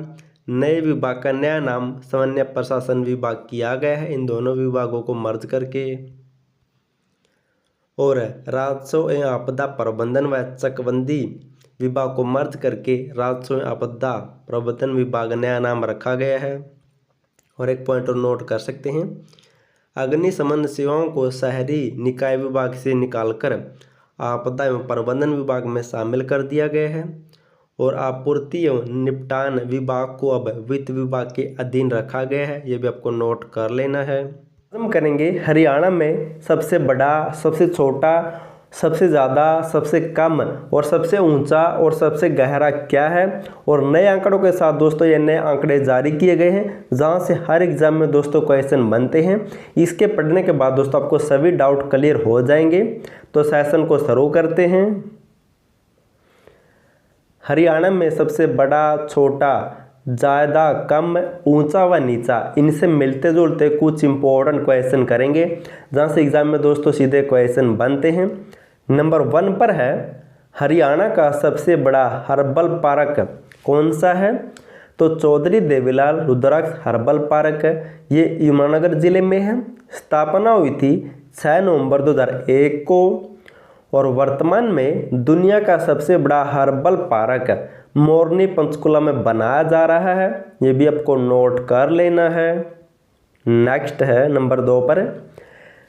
नए विभाग का नया नाम समन्वय प्रशासन विभाग किया गया है इन दोनों विभागों को मर्ज करके। और राजस्व एवं आपदा प्रबंधन व चकबंदी विभाग को मर्ज करके राजस्व एवं आपदा प्रबंधन विभाग नया नाम रखा गया है। और एक पॉइंट और नोट कर सकते हैं अग्निशमन सेवाओं को शहरी निकाय विभाग से निकालकर आपदा एवं प्रबंधन विभाग में शामिल कर दिया गया है। और आपूर्ति एवं निपटान विभाग को अब वित्त विभाग के अधीन रखा गया है, ये भी आपको नोट कर लेना है। हम करेंगे हरियाणा में सबसे बड़ा, सबसे छोटा, सबसे ज़्यादा, सबसे कम और सबसे ऊंचा और सबसे गहरा क्या है। और नए आंकड़ों के साथ दोस्तों ये नए आंकड़े जारी किए गए हैं जहां से हर एग्जाम में दोस्तों क्वेश्चन बनते हैं। इसके पढ़ने के बाद दोस्तों आपको सभी डाउट क्लियर हो जाएंगे। तो सेशन को शुरू करते हैं। हरियाणा में सबसे बड़ा, छोटा, ज़्यादा, कम, ऊंचा व नीचा, इनसे मिलते जुलते कुछ इंपॉर्टेंट क्वेश्चन करेंगे जहां से एग्जाम में दोस्तों सीधे क्वेश्चन बनते हैं। नंबर 1 पर है हरियाणा का सबसे बड़ा हर्बल पार्क कौन सा है? तो चौधरी देवीलाल रुद्राक्ष हर्बल पार्क, ये यमुनानगर जिले में है। स्थापना हुई थी 6 नवंबर 2001 को। और वर्तमान में दुनिया का सबसे बड़ा हर्बल पार्क मोरनी पंचकुला में बनाया जा रहा है, ये भी आपको नोट कर लेना है। नेक्स्ट है नंबर 2 पर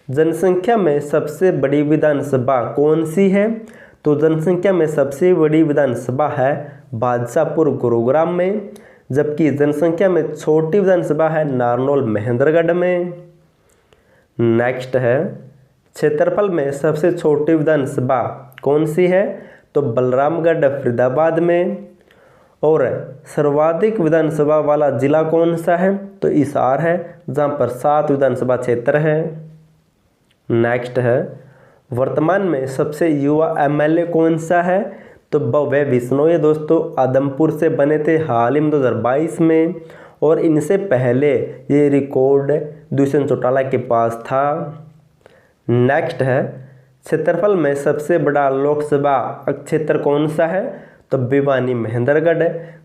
जनसंख्या में सबसे बड़ी विधानसभा कौन सी है? तो जनसंख्या में सबसे बड़ी विधानसभा है बादशाहपुर गुरुग्राम में, जबकि जनसंख्या में छोटी विधानसभा है नारनौल महेंद्रगढ़ में। नेक्स्ट है क्षेत्रफल में सबसे छोटी विधानसभा कौन सी है? तो बलरामगढ़ फरीदाबाद में। और सर्वाधिक विधानसभा वाला जिला कौन सा है? तो हिसार है, जहाँ पर 7 विधानसभा क्षेत्र है। नेक्स्ट है, वर्तमान में सबसे युवा एमएलए कौन सा है? तो भव्य बिश्नोई दोस्तों, आदमपुर से बने थे हाल ही में 2022 में, और इनसे पहले ये रिकॉर्ड दुष्यंत चौटाला के पास था। नेक्स्ट है, क्षेत्रफल में सबसे बड़ा लोकसभा क्षेत्र कौन सा है? तो भिवानी महेंद्रगढ़,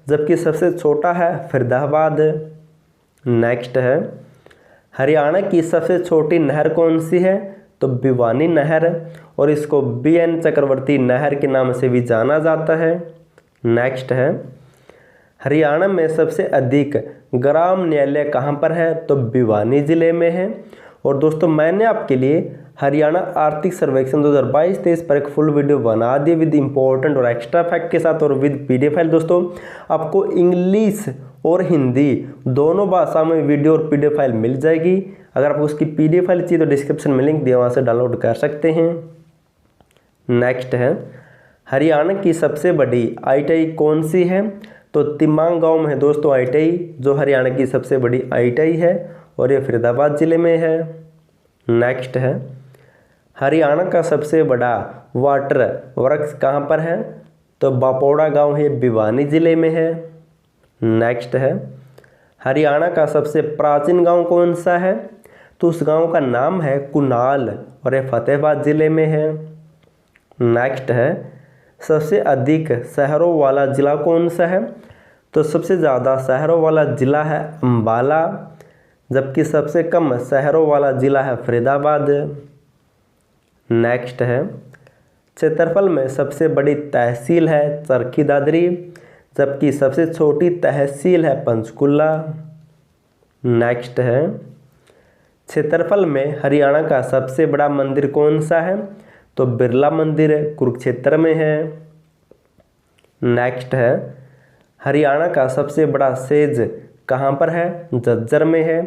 जबकि सबसे छोटा है फरीदाबाद। नेक्स्ट है, हरियाणा की सबसे छोटी नहर कौन सी है? तो भिवानी नहर, और इसको BN चक्रवर्ती नहर के नाम से भी जाना जाता है। नेक्स्ट है, हरियाणा में सबसे अधिक ग्राम न्यायालय कहाँ पर है? तो भिवानी जिले में है। और दोस्तों मैंने आपके लिए हरियाणा आर्थिक सर्वेक्षण 2022-23 पर एक फुल वीडियो बना दी विद इंपॉर्टेंट और एक्स्ट्रा फैक्ट के साथ और विद PDF फाइल। दोस्तों आपको इंग्लिश और हिंदी दोनों भाषा में वीडियो और PDF फाइल मिल जाएगी। अगर आपको उसकी PDF फाइल चाहिए तो डिस्क्रिप्शन में लिंक दिया, वहाँ से डाउनलोड कर सकते हैं। नेक्स्ट है, हरियाणा की सबसे बड़ी ITI कौन सी है? तो तिमांग गांव में है दोस्तों ITI, जो हरियाणा की सबसे बड़ी ITI है, और ये फरीदाबाद जिले में है। नेक्स्ट है, हरियाणा का सबसे बड़ा वाटर वर्क्स कहाँ पर है? तो बापोड़ा गांव है, भिवानी जिले में है। नेक्स्ट है, हरियाणा का सबसे प्राचीन गांव कौन सा है? तो उस गांव का नाम है कुनाल, और यह फतेहाबाद जिले में है। नेक्स्ट है, सबसे अधिक शहरों वाला जिला कौन सा है? तो सबसे ज़्यादा शहरों वाला जिला है अम्बाला, जबकि सबसे कम शहरों वाला जिला है फरीदाबाद। नेक्स्ट है, क्षेत्रफल में सबसे बड़ी तहसील है चरखी दादरी, जबकि सबसे छोटी तहसील है पंचकुला। नेक्स्ट है, क्षेत्रफल में हरियाणा का सबसे बड़ा मंदिर कौन सा है? तो बिरला मंदिर कुरुक्षेत्र में है। नेक्स्ट है, हरियाणा का सबसे बड़ा सेज कहाँ पर है? झज्जर में है,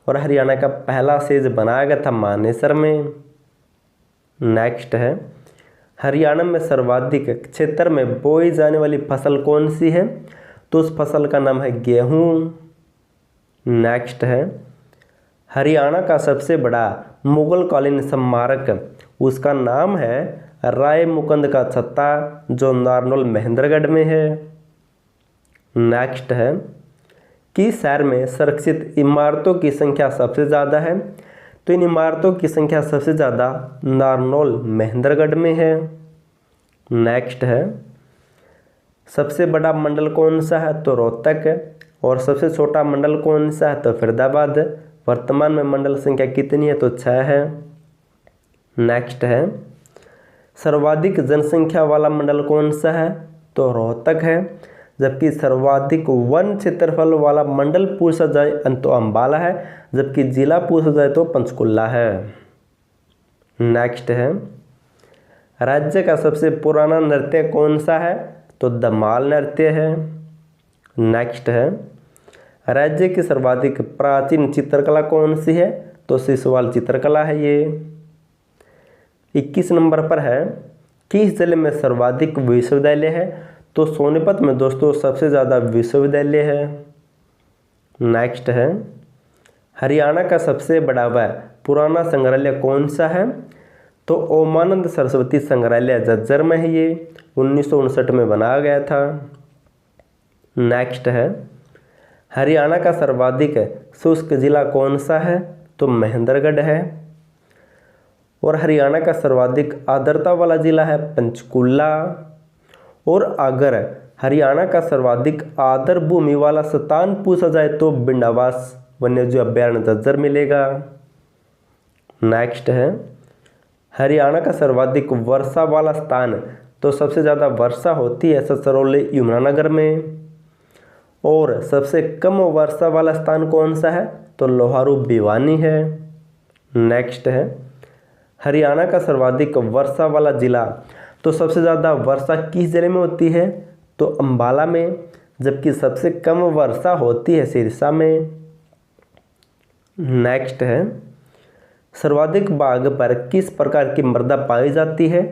और हरियाणा का पहला सेज बनाया गया था मानेसर में। नेक्स्ट है, हरियाणा में सर्वाधिक क्षेत्र में बोई जाने वाली फसल कौन सी है? तो उस फसल का नाम है गेहूँ। नेक्स्ट है, हरियाणा का सबसे बड़ा मुगल कालीन स्मारक, उसका नाम है राय मुकुंद का छत्ता, जो नारनौल महेंद्रगढ़ में है। नेक्स्ट है, किस शहर में संरक्षित इमारतों की संख्या सबसे ज़्यादा है? तो इन इमारतों की संख्या सबसे ज़्यादा नारनौल महेंद्रगढ़ में है। नेक्स्ट है, सबसे बड़ा मंडल कौन सा है? तो रोहतक, और सबसे छोटा मंडल कौन सा है? तो फरीदाबाद। वर्तमान में मंडल संख्या कितनी है? तो 6 है। नेक्स्ट है, सर्वाधिक जनसंख्या वाला मंडल कौन सा है? तो रोहतक है, जबकि सर्वाधिक वन क्षेत्रफल वाला मंडल पूछा जाए तो अम्बाला है, जबकि जिला पूछा जाए तो पंचकुला है। नेक्स्ट है, राज्य का सबसे पुराना नृत्य कौन सा है? तो धमाल नृत्य है। नेक्स्ट है, राज्य की सर्वाधिक प्राचीन चित्रकला कौन सी है? तो सिसवाल चित्रकला है ये। 21 नंबर पर है, किस जिले में सर्वाधिक विश्वविद्यालय है? तो सोनीपत में दोस्तों सबसे ज़्यादा विश्वविद्यालय है। नेक्स्ट है, हरियाणा का सबसे बड़ा व पुराना संग्रहालय कौन सा है? तो ओमानंद सरस्वती संग्रहालय झज्जर में है, ये 1959 में बनाया गया था। नेक्स्ट है, हरियाणा का सर्वाधिक शुष्क जिला कौन सा है? तो महेंद्रगढ़ है, और हरियाणा का सर्वाधिक आर्द्रता वाला जिला है पंचकुला। और अगर हरियाणा का सर्वाधिक आर्द्र भूमि वाला स्थान पूछा जाए तो बिंडावास वन्यजीव अभ्यारण्य झज्जर मिलेगा। नेक्स्ट है, हरियाणा का सर्वाधिक वर्षा वाला स्थान, तो सबसे ज़्यादा वर्षा होती है ससरौली यमुनानगर में। और सबसे कम वर्षा वाला स्थान कौन सा है? तो लोहारू भिवानी है। नेक्स्ट है, हरियाणा का सर्वाधिक वर्षा वाला जिला, तो सबसे ज़्यादा वर्षा किस जिले में होती है? तो अम्बाला में, जबकि सबसे कम वर्षा होती है सिरसा में। नेक्स्ट है, सर्वाधिक भाग पर किस प्रकार की मृदा पाई जाती है?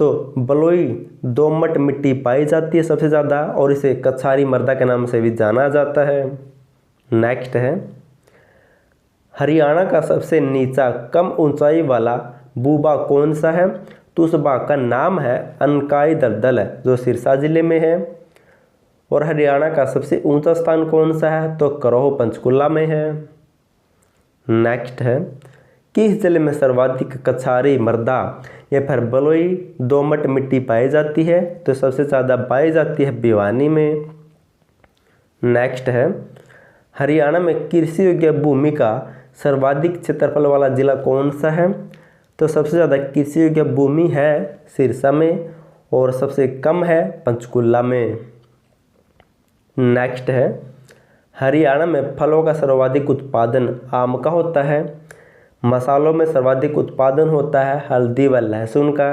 तो बलुई दोमट मिट्टी पाई जाती है सबसे ज़्यादा और इसे कछारी मृदा के नाम से भी जाना जाता है। नेक्स्ट है हरियाणा का सबसे नीचा कम ऊंचाई वाला भू-भाग कौन सा है? तो उस भाग का नाम है अनकाई दलदल जो सिरसा जिले में है। और हरियाणा का सबसे ऊंचा स्थान कौन सा है? तो करोह पंचकुला में है। नेक्स्ट है किस जिले में सर्वाधिक कछारी मृदा या फिर बलुई दोमट मिट्टी पाई जाती है? तो सबसे ज़्यादा पाई जाती है भिवानी में। नेक्स्ट है हरियाणा में कृषि योग्य भूमि का सर्वाधिक क्षेत्रफल वाला जिला कौन सा है? तो सबसे ज़्यादा कृषि योग्य भूमि है सिरसा में और सबसे कम है पंचकुला में। नेक्स्ट है हरियाणा में फलों का सर्वाधिक उत्पादन आम का होता है। मसालों में सर्वाधिक उत्पादन होता है हल्दी व लहसुन का।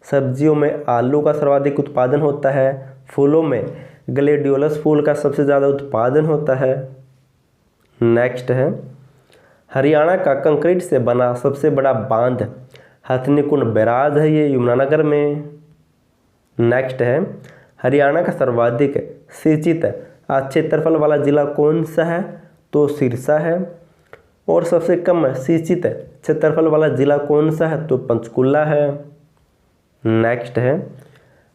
सब्जियों में आलू का सर्वाधिक उत्पादन होता है। फूलों में ग्लेडियोलस फूल का सबसे ज़्यादा उत्पादन होता है। नेक्स्ट है हरियाणा का कंक्रीट से बना सबसे बड़ा बांध हथनीकुंड बैराज है, ये यमुनानगर में। नेक्स्ट है हरियाणा का सर्वाधिक सिंचित क्षेत्रफल वाला जिला कौन सा है? तो सिरसा है। और सबसे कम सिंचित क्षेत्रफल वाला जिला कौन सा है? तो पंचकुला है। नेक्स्ट है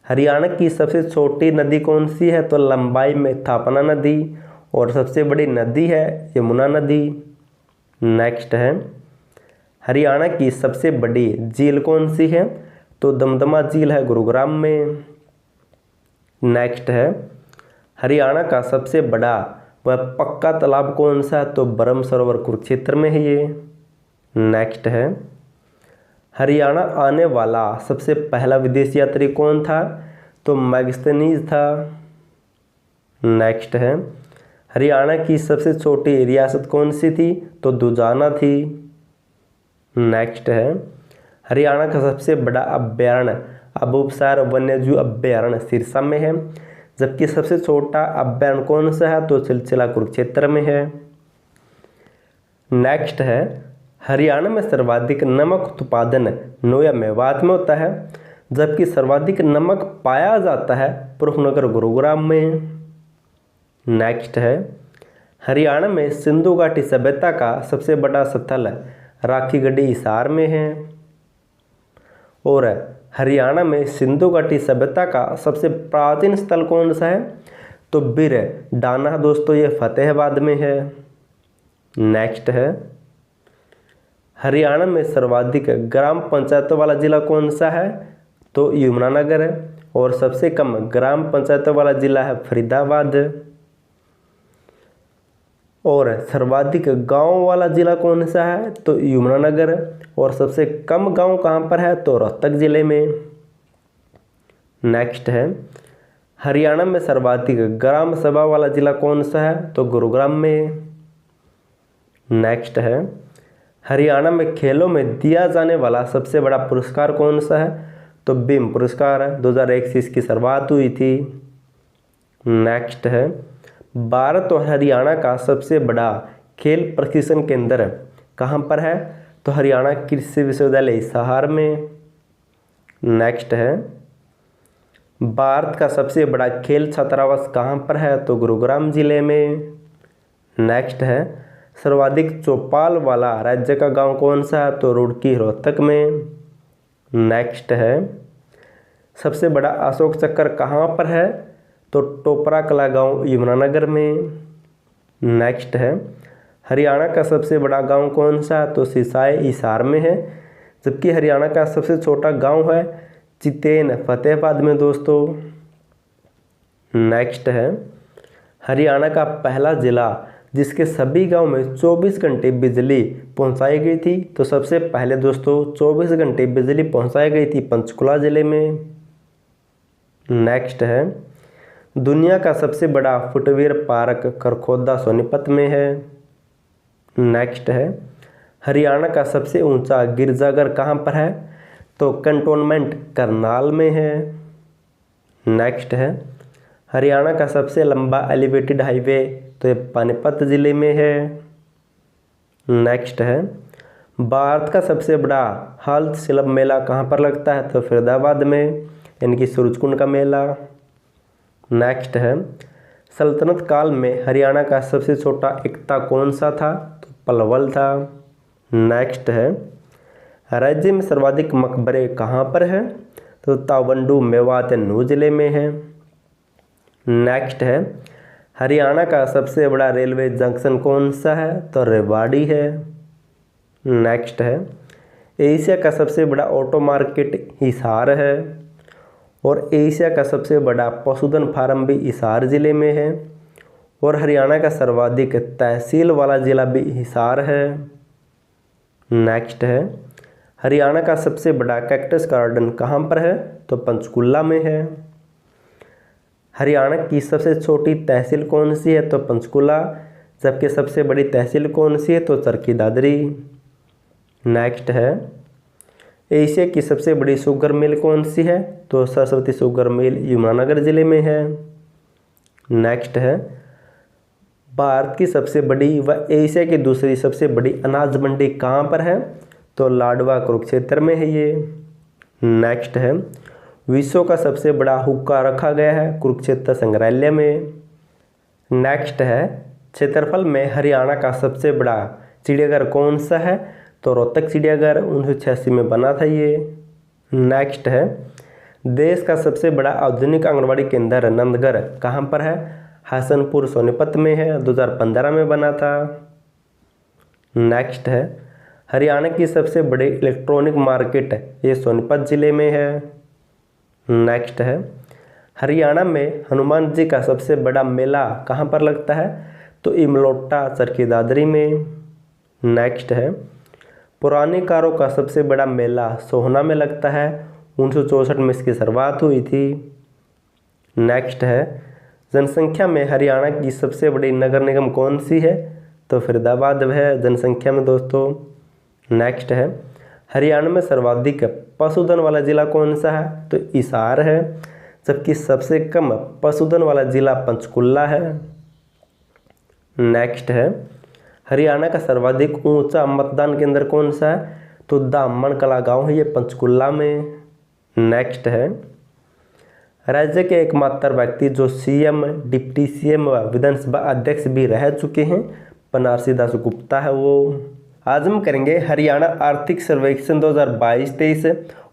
हरियाणा की सबसे छोटी नदी कौन सी है? तो लंबाई में थापना नदी और सबसे बड़ी नदी है यमुना नदी। नेक्स्ट है हरियाणा की सबसे बड़ी झील कौन सी है? तो दमदमा झील है गुरुग्राम में। नेक्स्ट है हरियाणा का सबसे बड़ा वह पक्का तालाब कौन सा है? तो ब्रह्म सरोवर कुरुक्षेत्र में है ये। नेक्स्ट है हरियाणा आने वाला सबसे पहला विदेशी यात्री कौन था? तो मैगस्थनीज था। नेक्स्ट है हरियाणा की सबसे छोटी रियासत कौन सी थी? तो दुजाना थी। नेक्स्ट है हरियाणा का सबसे बड़ा अभ्यारण्य अबूबसर वन्यजीव अभ्यारण्य सिरसा में है, जबकि सबसे छोटा अभ्यारण्य कौन सा है? तो सिलसिला कुरुक्षेत्र में है। नेक्स्ट है हरियाणा में सर्वाधिक नमक उत्पादन नोया मेवात में होता है, जबकि सर्वाधिक नमक पाया जाता है पुरुषनगर गुरुग्राम में। नेक्स्ट है हरियाणा में सिंधु घाटी सभ्यता का सबसे बड़ा स्थल राखी गढ़ी हिसार में है। और हरियाणा में सिंधु घाटी सभ्यता का सबसे प्राचीन स्थल कौन सा है? तो बीर डाना दोस्तों, ये फतेहाबाद में है। नेक्स्ट है हरियाणा में सर्वाधिक ग्राम पंचायतों वाला जिला कौन सा है? तो यमुनानगर है। और सबसे कम ग्राम पंचायतों वाला जिला है फरीदाबाद। और सर्वाधिक गांव वाला जिला कौन सा है? तो यमुनानगर। और सबसे कम गांव कहां पर है? तो रोहतक जिले में। नेक्स्ट है हरियाणा में सर्वाधिक ग्राम सभा वाला जिला कौन सा है? तो गुरुग्राम में। नेक्स्ट है हरियाणा में खेलों में दिया जाने वाला सबसे बड़ा पुरस्कार कौन सा है? तो बीम पुरस्कार है, 2001 से इसकी शुरुआत हुई थी। नेक्स्ट है भारत और हरियाणा का सबसे बड़ा खेल प्रशिक्षण केंद्र कहाँ पर है? तो हरियाणा कृषि विश्वविद्यालय हिसार में। नेक्स्ट है भारत का सबसे बड़ा खेल छात्रावास कहाँ पर है? तो गुरुग्राम जिले में। नेक्स्ट है सर्वाधिक चौपाल वाला राज्य का गांव कौन सा है? तो रुड़की रोहतक में। नेक्स्ट है सबसे बड़ा अशोक चक्र कहाँ पर है? तो टोपरा कला गांव यमुनानगर में। नेक्स्ट है हरियाणा का सबसे बड़ा गांव कौन सा है? तो सिसाई हिसार में है, जबकि हरियाणा का सबसे छोटा गांव है चितेन फतेहाबाद में दोस्तों। नेक्स्ट है हरियाणा का पहला जिला जिसके सभी गांव में 24 घंटे बिजली पहुंचाई गई थी, तो सबसे पहले दोस्तों 24 घंटे बिजली पहुंचाई गई थी पंचकुला जिले में। नेक्स्ट है दुनिया का सबसे बड़ा फुटवेयर पार्क खरखोदा सोनीपत में है। नेक्स्ट है हरियाणा का सबसे ऊंचा गिरजाघर कहाँ पर है? तो कंटोनमेंट करनाल में है। नेक्स्ट है हरियाणा का सबसे लंबा एलिवेटेड हाईवे तो ये पानीपत जिले में है। नेक्स्ट है भारत का सबसे बड़ा हस्तशिल्प मेला कहाँ पर लगता है? तो फरीदाबाद में, यानी कि सूरजकुंड का मेला। नेक्स्ट है, सल्तनत काल में हरियाणा का सबसे छोटा एकता कौन सा था? तो पलवल था। नेक्स्ट है, राज्य में सर्वाधिक मकबरे कहाँ पर है? तो तावंडू, मेवात, नूह जिले में है। नेक्स्ट है, हरियाणा का सबसे बड़ा रेलवे जंक्शन कौन सा है? तो रेवाड़ी है। नेक्स्ट है, एशिया का सबसे बड़ा ऑटो मार्केट हिसार है और एशिया का सबसे बड़ा पशुधन फार्म भी हिसार जिले में है और हरियाणा का सर्वाधिक तहसील वाला जिला भी हिसार है। नेक्स्ट है, हरियाणा का सबसे बड़ा कैक्टस गार्डन कहाँ पर है? तो पंचकुला में है। हरियाणा की सबसे छोटी तहसील कौन सी है? तो पंचकुला। जबकि सबसे बड़ी तहसील कौन सी है? तो चरखी दादरी। नेक्स्ट है, एशिया की सबसे बड़ी शुगर मिल कौन सी है? तो सरस्वती शुगर मिल यमुनानगर जिले में है। नेक्स्ट है, भारत की सबसे बड़ी व एशिया की दूसरी सबसे बड़ी अनाज मंडी कहाँ पर है? तो लाडवा, कुरुक्षेत्र में है ये। नेक्स्ट है, विश्व का सबसे बड़ा हुक्का रखा गया है कुरुक्षेत्र संग्रहालय में। नेक्स्ट है, क्षेत्रफल में हरियाणा का सबसे बड़ा चिड़ियाघर कौन सा है? तो रोहतक चिड़ियाघर 1986 में बना था ये। नेक्स्ट है, देश का सबसे बड़ा आधुनिक आंगनबाड़ी केंद्र नंदगढ़ कहाँ पर है? हसनपुर, सोनीपत में है, 2015 में बना था। नेक्स्ट है, हरियाणा की सबसे बड़ी इलेक्ट्रॉनिक मार्केट ये सोनीपत जिले में है। नेक्स्ट है, हरियाणा में हनुमान जी का सबसे बड़ा मेला कहाँ पर लगता है? तो इमलोटा, चरखी दादरी में। नेक्स्ट है, पुराने कारों का सबसे बड़ा मेला सोहना में लगता है, 1964 में इसकी शुरुआत हुई थी। नेक्स्ट है, जनसंख्या में हरियाणा की सबसे बड़ी नगर निगम कौन सी है? तो फरीदाबाद है जनसंख्या में दोस्तों। नेक्स्ट है, हरियाणा में सर्वाधिक पशुधन वाला जिला कौन सा है? तो हिसार है। जबकि सबसे कम पशुधन वाला जिला पंचकुला है। नेक्स्ट है, हरियाणा का सर्वाधिक ऊंचा मतदान केंद्र कौन सा है? तो दामन कला गांव है ये पंचकुला में। नेक्स्ट है, राज्य के एकमात्र व्यक्ति जो सीएम, डिप्टी सीएम व विधानसभा अध्यक्ष भी रह चुके हैं, बनारसी दास गुप्ता है वो। आज हम करेंगे हरियाणा आर्थिक सर्वेक्षण 2022-23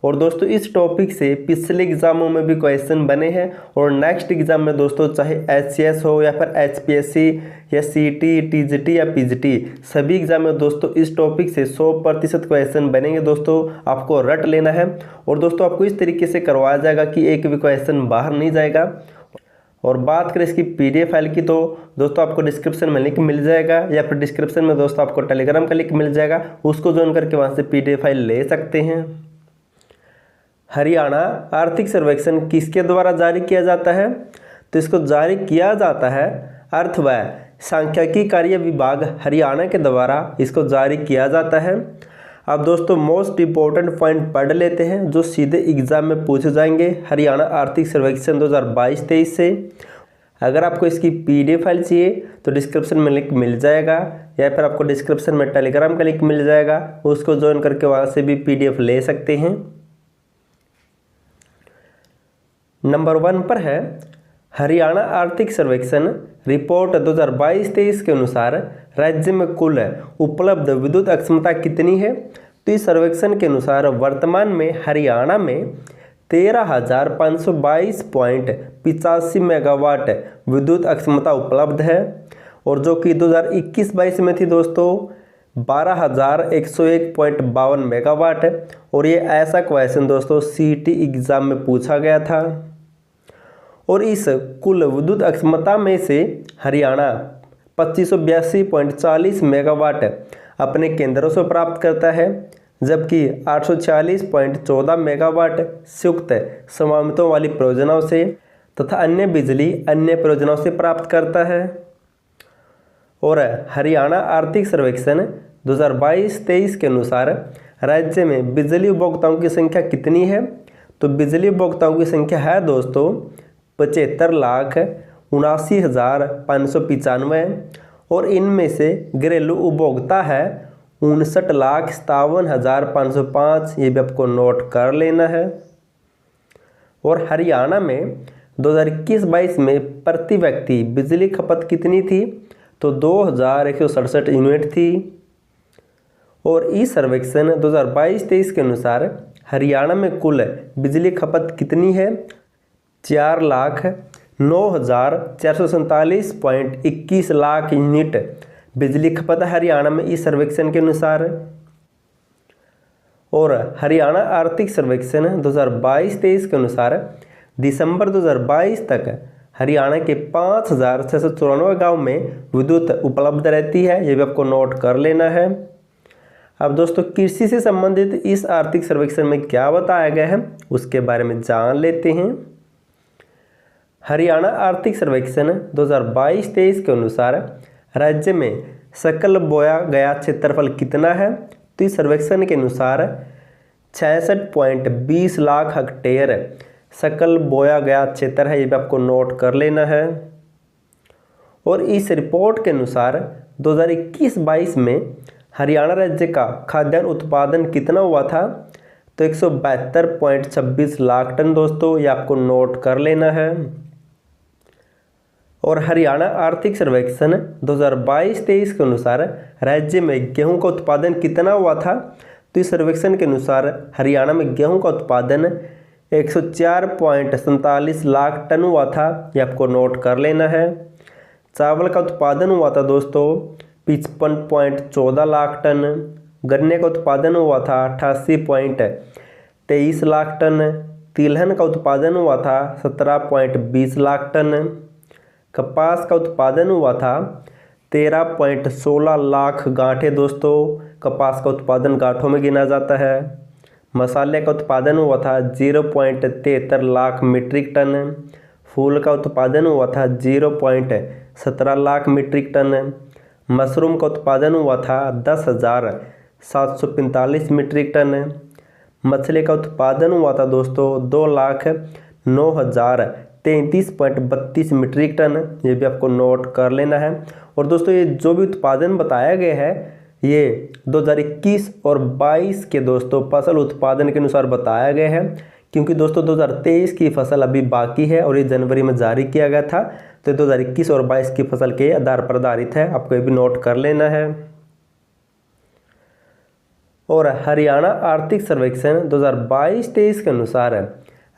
और दोस्तों इस टॉपिक से पिछले एग्जामों में भी क्वेश्चन बने हैं और नेक्स्ट एग्जाम में दोस्तों चाहे एचसीएस हो या फिर एचपीएससी या सीटी, टीजीटी या पीजीटी, सभी एग्जाम में दोस्तों इस टॉपिक से 100% क्वेश्चन बनेंगे। दोस्तों आपको रट लेना है और दोस्तों आपको इस तरीके से करवाया जाएगा कि एक भी क्वेश्चन बाहर नहीं जाएगा। और बात करें इसकी पीडीएफ फाइल की तो दोस्तों आपको डिस्क्रिप्शन में लिंक मिल जाएगा या फिर डिस्क्रिप्शन में दोस्तों आपको टेलीग्राम का लिंक मिल जाएगा, उसको ज्वाइन करके वहाँ से पीडीएफ फाइल ले सकते हैं। हरियाणा आर्थिक सर्वेक्षण किसके द्वारा जारी किया जाता है? तो इसको जारी किया जाता है अर्थ व सांख्यिकी कार्य विभाग हरियाणा के द्वारा इसको जारी किया जाता है। अब दोस्तों मोस्ट इम्पोर्टेंट पॉइंट पढ़ लेते हैं जो सीधे एग्जाम में पूछे जाएंगे हरियाणा आर्थिक सर्वेक्षण 2022-23 से। अगर आपको इसकी पीडीएफ फाइल चाहिए तो डिस्क्रिप्शन में लिंक मिल जाएगा या फिर आपको डिस्क्रिप्शन में टेलीग्राम का लिंक मिल जाएगा, उसको ज्वाइन करके वहाँ से भी पीडीएफ ले सकते हैं। नंबर 1 पर है हरियाणा आर्थिक सर्वेक्षण रिपोर्ट 2022-23 के अनुसार राज्य में कुल उपलब्ध विद्युत अक्षमता कितनी है? तो इस सर्वेक्षण के अनुसार वर्तमान में हरियाणा में 13,522.85 मेगावाट विद्युत अक्षमता उपलब्ध है और जो कि 2021-22 में थी दोस्तों 12,101.52 मेगावाट है। और ये ऐसा क्वेश्चन दोस्तों सीटी एग्जाम में पूछा गया था। और इस कुल विद्युत अक्षमता में से हरियाणा 2582.40 मेगावाट अपने केंद्रों से प्राप्त करता है, जबकि 846.14 मेगावाट संयुक्त स्वामित्व वाली परियोजनाओं से तथा अन्य बिजली अन्य परियोजनाओं से प्राप्त करता है। और हरियाणा आर्थिक सर्वेक्षण 2022-23 के अनुसार राज्य में बिजली उपभोक्ताओं की संख्या कितनी है? तो बिजली उपभोक्ताओं की संख्या है दोस्तों 75,79,595 और इनमें से घरेलू उपभोक्ता है 59,57,505, ये भी आपको नोट कर लेना है। और हरियाणा में 2021-22 में प्रति व्यक्ति बिजली खपत कितनी थी? तो 2167 यूनिट थी। और इस सर्वेक्षण 2022-23 के अनुसार हरियाणा में कुल बिजली खपत कितनी है? 4,09,447.21 लाख यूनिट बिजली खपत हरियाणा में इस सर्वेक्षण के अनुसार। और हरियाणा आर्थिक सर्वेक्षण 2022-23 के अनुसार दिसंबर 2022 तक हरियाणा के 5,694 गाँव में विद्युत उपलब्ध रहती है, ये भी आपको नोट कर लेना है। अब दोस्तों कृषि से संबंधित इस आर्थिक सर्वेक्षण में क्या बताया गया है उसके बारे में जान लेते हैं। हरियाणा आर्थिक सर्वेक्षण 2022-23 के अनुसार राज्य में सकल बोया गया क्षेत्रफल कितना है? तो इस सर्वेक्षण के अनुसार 66.20 लाख हेक्टेयर सकल बोया गया क्षेत्र है, ये भी आपको नोट कर लेना है। और इस रिपोर्ट के अनुसार 2021-22 में हरियाणा राज्य का खाद्यान्न उत्पादन कितना हुआ था? तो 172.26 लाख टन दोस्तों, ये आपको नोट कर लेना है। और हरियाणा आर्थिक सर्वेक्षण 2022-23 के अनुसार राज्य में गेहूं का उत्पादन कितना हुआ था? तो इस सर्वेक्षण के अनुसार हरियाणा में गेहूं का उत्पादन 104.47 लाख टन हुआ था, ये आपको नोट कर लेना है। चावल का उत्पादन हुआ था दोस्तों 55.14 लाख टन। गन्ने का उत्पादन हुआ था 88.23 लाख टन। तिलहन का उत्पादन हुआ था 17.20 लाख टन। कपास का उत्पादन हुआ था 13.16 लाख गांठें दोस्तों, कपास का उत्पादन गांठों में गिना जाता है। मसाले का उत्पादन हुआ था 0.73 लाख मीट्रिक टन। फूल का उत्पादन हुआ था 0.17 लाख मीट्रिक टन। मशरूम का उत्पादन हुआ था 10,745 मीट्रिक टन। मछली का उत्पादन हुआ था दोस्तों 2,09,033.32 मीट्रिक टन, ये भी आपको नोट कर लेना है। और दोस्तों ये जो भी उत्पादन बताया गया है ये 2021 और 22 के दोस्तों फसल उत्पादन के अनुसार बताया गया है, क्योंकि दोस्तों 2023 की फसल अभी बाकी है और ये जनवरी में जारी किया गया था, तो 2021 और 22 की फसल के आधार पर आधारित है, आपको ये भी नोट कर लेना है। और हरियाणा आर्थिक सर्वेक्षण 2022-23 के अनुसार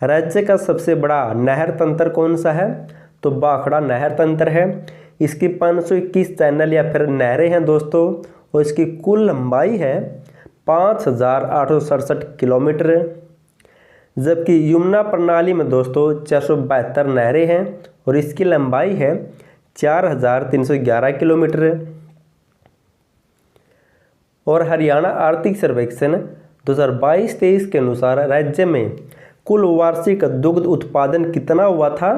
राज्य का सबसे बड़ा नहर तंत्र कौन सा है? तो भाखड़ा नहर तंत्र है। इसकी 521 चैनल या फिर नहरें हैं दोस्तों, और इसकी कुल लंबाई है 5,867 किलोमीटर। जबकि यमुना प्रणाली में दोस्तों 472 नहरें हैं और इसकी लंबाई है 4,311 किलोमीटर। और हरियाणा आर्थिक सर्वेक्षण 2022-23 के अनुसार राज्य में कुल वार्षिक दुग्ध उत्पादन कितना हुआ था?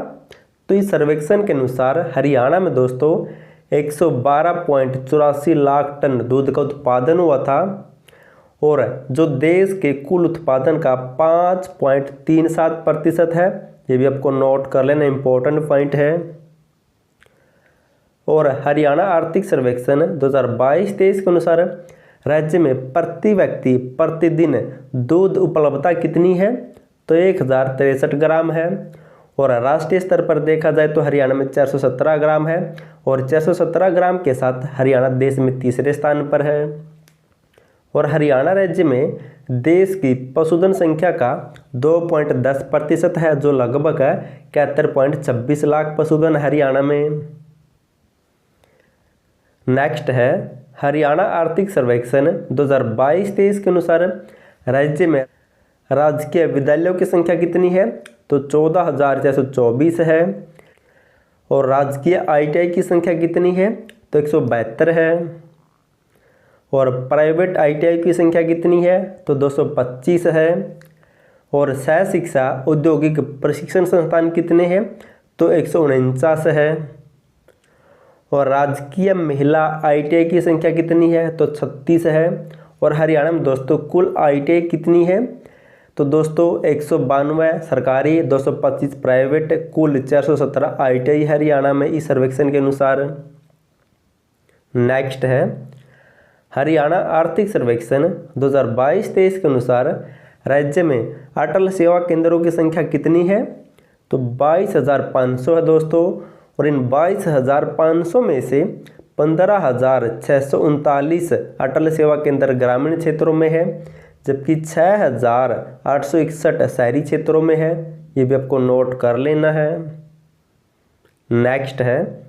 तो इस सर्वेक्षण के अनुसार हरियाणा में दोस्तों 112.84 लाख टन दूध का उत्पादन हुआ था, और जो देश के कुल उत्पादन का 5.37% है, ये भी आपको नोट कर लेना, इम्पोर्टेंट पॉइंट है। और हरियाणा आर्थिक सर्वेक्षण 2022-23 के अनुसार राज्य में प्रति व्यक्ति प्रतिदिन दूध उपलब्धता कितनी है? तो 1,063 ग्राम है। और राष्ट्रीय स्तर पर देखा जाए तो हरियाणा में 417 ग्राम है, और 417 ग्राम के साथ हरियाणा देश में तीसरे स्थान पर है। और हरियाणा राज्य में देश की पशुधन संख्या का 2.10% है, जो लगभग 71.26 लाख पशुधन हरियाणा में। नेक्स्ट है हरियाणा आर्थिक सर्वेक्षण 2022-23 के अनुसार राज्य में राजकीय विद्यालयों की संख्या कितनी है? तो 14,424 है। और राजकीय ITI की संख्या कितनी है? तो 172 है। और प्राइवेट ITI की संख्या कितनी है? तो 225 है। और सह शिक्षा औद्योगिक प्रशिक्षण संस्थान कितने हैं? तो 149 है। और राजकीय महिला ITI की संख्या कितनी है? तो 36 है। और हरियाणा में दोस्तों कुल ITI कितनी है? तो दोस्तों 192 सरकारी, 225 प्राइवेट, कुल 417 ITI हरियाणा में इस सर्वेक्षण के अनुसार। नेक्स्ट है हरियाणा आर्थिक सर्वेक्षण 2022-23 के अनुसार राज्य में अटल सेवा केंद्रों की संख्या कितनी है? तो 22,500 है दोस्तों। और इन 22,500 में से 15,639 अटल सेवा केंद्र ग्रामीण क्षेत्रों में है, जबकि 6,861 शहरी क्षेत्रों में है। ये भी आपको नोट कर लेना है। नेक्स्ट है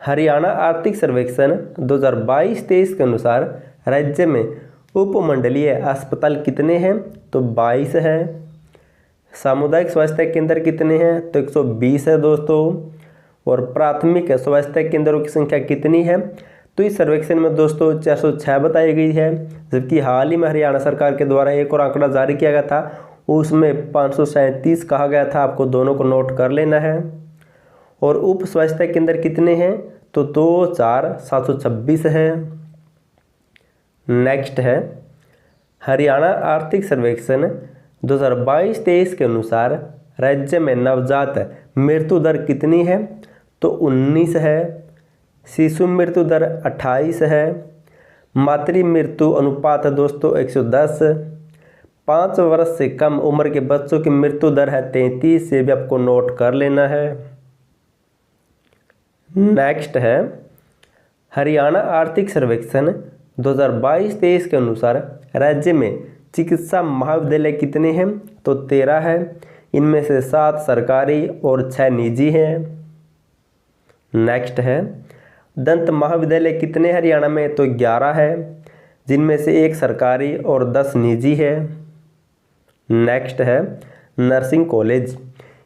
हरियाणा आर्थिक सर्वेक्षण 2022-23 के अनुसार राज्य में उपमंडलीय अस्पताल कितने हैं? तो 22 है। सामुदायिक स्वास्थ्य केंद्र कितने हैं? तो 120 है दोस्तों। और प्राथमिक स्वास्थ्य केंद्रों की संख्या कितनी है? तो इस सर्वेक्षण में दोस्तों 406 बताई गई है, जबकि हाल ही में हरियाणा सरकार के द्वारा एक और आंकड़ा जारी किया गया था, उसमें 537 कहा गया था। आपको दोनों को नोट कर लेना है। और उप स्वास्थ्य केंद्र कितने हैं? तो 2,726 है। नेक्स्ट है हरियाणा आर्थिक सर्वेक्षण 2022-23 के अनुसार राज्य में नवजात मृत्यु दर कितनी है? तो 19 है। शिशु मृत्यु दर 28 है। मातृ मृत्यु अनुपात है दोस्तों 110। 5 वर्ष से कम उम्र के बच्चों की मृत्यु दर है 33। ये भी आपको नोट कर लेना है। नेक्स्ट है हरियाणा आर्थिक सर्वेक्षण 2022-23 के अनुसार राज्य में चिकित्सा महाविद्यालय कितने हैं? तो 13 है। इनमें से 7 सरकारी और 6 निजी हैं। नेक्स्ट है दंत महाविद्यालय कितने हरियाणा में? तो 11 है, जिनमें से 1 सरकारी और 10 निजी है। नेक्स्ट है नर्सिंग कॉलेज।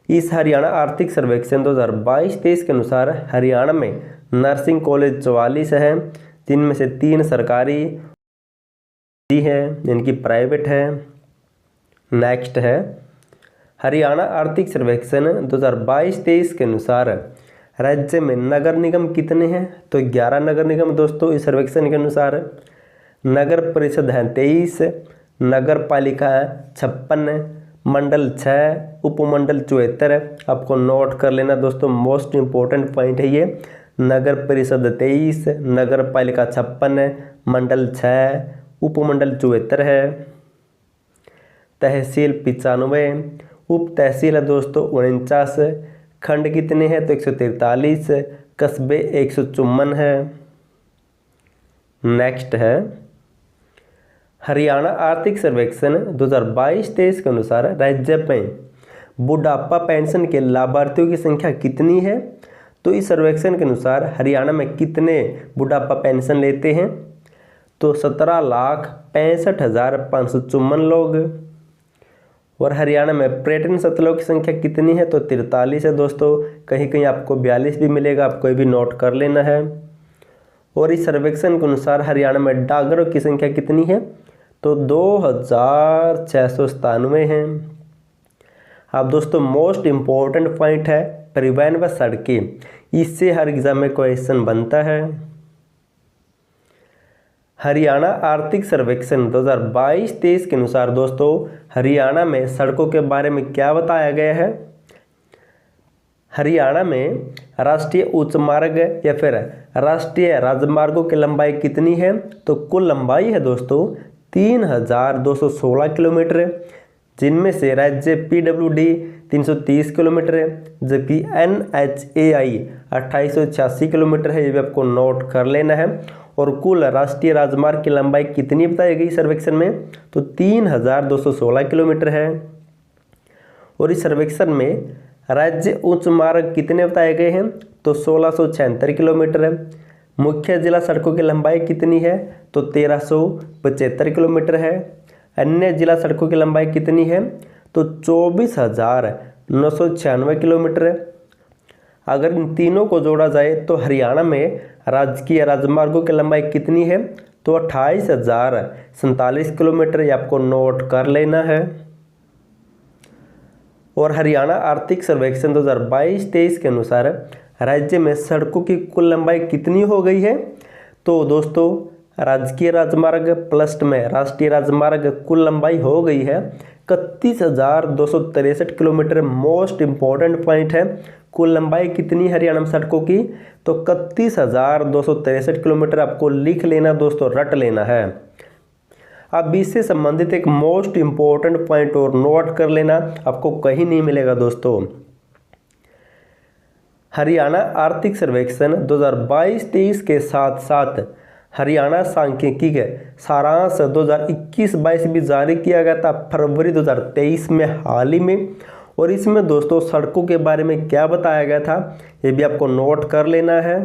इस हरियाणा आर्थिक सर्वेक्षण 2022-23 के अनुसार हरियाणा में नर्सिंग कॉलेज 44 है, जिनमें से 3 सरकारी है, इनकी प्राइवेट है। नेक्स्ट है हरियाणा आर्थिक सर्वेक्षण 2022-23 के अनुसार राज्य में नगर निगम कितने हैं? तो 11 नगर निगम दोस्तों इस सर्वेक्षण के अनुसार। नगर परिषद है 23, नगर पालिका है 56, मंडल 6, उपमंडल 74। आपको नोट कर लेना दोस्तों, मोस्ट इम्पोर्टेंट पॉइंट है ये। नगर परिषद 23, नगर पालिका 56, मंडल 6, उपमंडल 74 है। तहसील 95, उप तहसील है दोस्तों 49, खंड कितने हैं? तो 143, कस्बे 154 है। नेक्स्ट है हरियाणा आर्थिक सर्वेक्षण 2022-23 के अनुसार राज्य में बुढ़ापा पेंशन के लाभार्थियों की संख्या कितनी है? तो इस सर्वेक्षण के अनुसार हरियाणा में कितने बुढ़ापा पेंशन लेते हैं? तो 17,65,554 लोग। और हरियाणा में पर्यटन स्थलों की संख्या कितनी है? तो 43 है दोस्तों। कहीं कहीं आपको 42 भी मिलेगा, आपको ये भी नोट कर लेना है। और इस सर्वेक्षण के अनुसार हरियाणा में डाकघरों की संख्या कितनी है? तो 2,697 हैं। अब दोस्तों मोस्ट इम्पोर्टेंट पॉइंट है परिवहन व सड़कें। इससे हर एग्जाम में क्वेश्चन बनता है। हरियाणा आर्थिक सर्वेक्षण 2022-23 के अनुसार दोस्तों हरियाणा में सड़कों के बारे में क्या बताया गया है? हरियाणा में राष्ट्रीय उच्च मार्ग या फिर राष्ट्रीय राजमार्गों की लंबाई कितनी है? तो कुल लंबाई है दोस्तों 3,216 किलोमीटर, जिनमें से राज्य PWD 330 किलोमीटर है, जबकि NHAI 2886 किलोमीटर है। ये भी आपको नोट कर लेना है। और कुल राष्ट्रीय राजमार्ग की लंबाई कितनी बताई गई सर्वेक्षण में? तो 3,216 किलोमीटर है। और इस सर्वेक्षण में राज्य उच्च मार्ग कितने बताए गए हैं? तो 1676 किलोमीटर है। मुख्य जिला सड़कों की लंबाई कितनी है? तो 1375 किलोमीटर है। अन्य जिला सड़कों की लंबाई कितनी है? तो 24,996 किलोमीटर है। अगर इन तीनों को जोड़ा जाए तो हरियाणा में राजकीय राजमार्गों की लंबाई कितनी है? तो 28,047 किलोमीटर। ये आपको नोट कर लेना है। और हरियाणा आर्थिक सर्वेक्षण 2022-23 के अनुसार राज्य में सड़कों की कुल लंबाई कितनी हो गई है? तो दोस्तों राजकीय राजमार्ग प्लस में राष्ट्रीय राजमार्ग कुल लंबाई हो गई है 31,263 किलोमीटर। मोस्ट इंपॉर्टेंट पॉइंट है, कुल लंबाई कितनी हरियाणा में सड़कों की, तो 31,263 किलोमीटर आपको लिख लेना दोस्तों, रट लेना है। अब इससे संबंधित एक मोस्ट इंपॉर्टेंट पॉइंट और नोट कर लेना, आपको कहीं नहीं मिलेगा दोस्तों। हरियाणा आर्थिक सर्वेक्षण 2022-23 के साथ साथ हरियाणा सांख्यिकी के सारांश 2021-22 भी जारी किया गया था फरवरी 2023 में हाल ही में। और इसमें दोस्तों सड़कों के बारे में क्या बताया गया था, ये भी आपको नोट कर लेना है।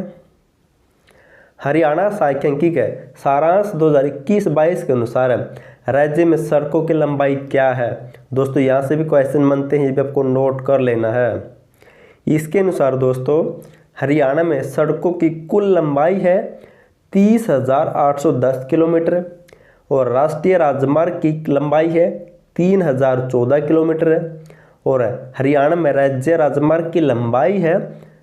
हरियाणा सांख्यिकी के सारांश 2021-22 के अनुसार राज्य में सड़कों की लंबाई क्या है दोस्तों, यहाँ से भी क्वेश्चन बनते हैं, ये भी आपको नोट कर लेना है। इसके अनुसार दोस्तों हरियाणा में सड़कों की कुल लंबाई है 30,810 किलोमीटर और राष्ट्रीय राजमार्ग की लंबाई है 3,014 किलोमीटर और हरियाणा में राज्य राजमार्ग की लंबाई है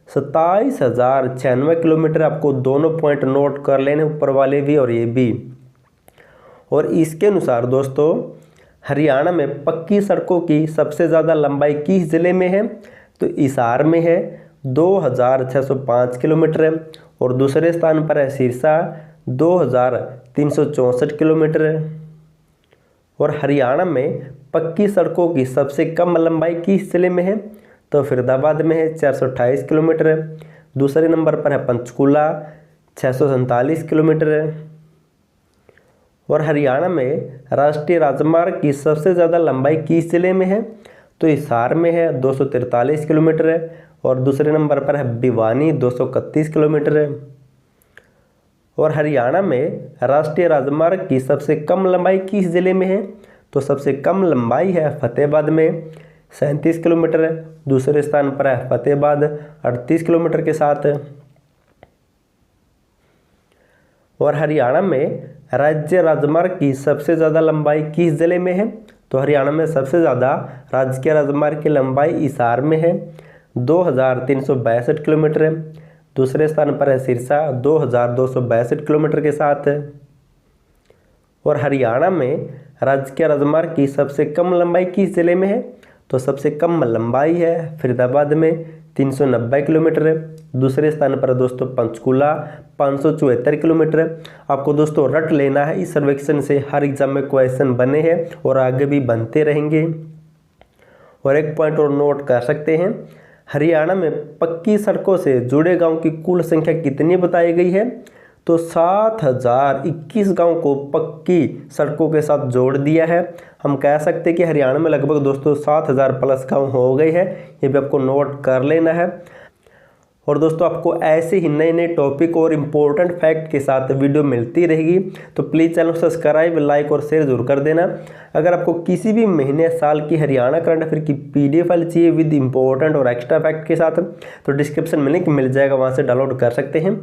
27,096 किलोमीटर। आपको दोनों पॉइंट नोट कर लेने, ऊपर वाले भी और ये भी। और इसके अनुसार दोस्तों हरियाणा में पक्की सड़कों की सबसे ज़्यादा लंबाई किस ज़िले में है, तो हिसार में है 2,605 किलोमीटर और दूसरे स्थान पर है सिरसा 2,364 किलोमीटर। और हरियाणा में पक्की सड़कों की सबसे कम लंबाई किस जिले में है, तो फरीदाबाद में है 428 किलोमीटर। दूसरे नंबर पर है पंचकूला 647 किलोमीटर। और हरियाणा में राष्ट्रीय राजमार्ग की सबसे ज़्यादा लंबाई किस जिले में है, तो हिसार में है 243 किलोमीटर और दूसरे नंबर पर है भिवानी 231 किलोमीटर। और हरियाणा में राष्ट्रीय राजमार्ग की सबसे कम लंबाई किस जिले में है, तो सबसे कम लंबाई है फतेहाबाद में 37 किलोमीटर। दूसरे स्थान पर है फतेहाबाद 38 किलोमीटर के साथ। और हरियाणा में राज्य राजमार्ग की सबसे ज़्यादा लंबाई किस जिले में है, तो हरियाणा में सबसे ज़्यादा राजकीय राजमार्ग की लंबाई हिसार में है 2,362 किलोमीटर। दूसरे स्थान पर है सिरसा 2,262 किलोमीटर के साथ। और हरियाणा में राजकीय राजमार्ग की सबसे कम लंबाई किस जिले में है, तो सबसे कम लंबाई है फरीदाबाद में 390 किलोमीटर। दूसरे स्थान पर दोस्तों पंचकूला 574 किलोमीटर। आपको दोस्तों रट लेना है, इस सर्वेक्षण से हर एग्जाम में क्वेश्चन बने हैं और आगे भी बनते रहेंगे। और एक पॉइंट और नोट कर सकते हैं, हरियाणा में पक्की सड़कों से जुड़े गांव की कुल संख्या कितनी बताई गई है, तो 7,021 गाँव को पक्की सड़कों के साथ जोड़ दिया है। हम कह सकते हैं कि हरियाणा में लगभग दोस्तों 7,000 प्लस गाँव हो गए हैं, ये भी आपको नोट कर लेना है। और दोस्तों आपको ऐसे ही नए नए टॉपिक और इम्पोर्टेंट फैक्ट के साथ वीडियो मिलती रहेगी, तो प्लीज़ चैनल को सब्सक्राइब, लाइक और शेयर जरूर कर देना। अगर आपको किसी भी महीने साल की हरियाणा करंट अफेयर की PDF फाइल चाहिए विद इम्पोर्टेंट और एक्स्ट्रा फैक्ट के साथ, तो डिस्क्रिप्शन में लिंक मिल जाएगा, वहाँ से डाउनलोड कर सकते हैं।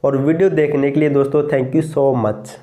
और वीडियो देखने के लिए दोस्तों थैंक यू सो मच।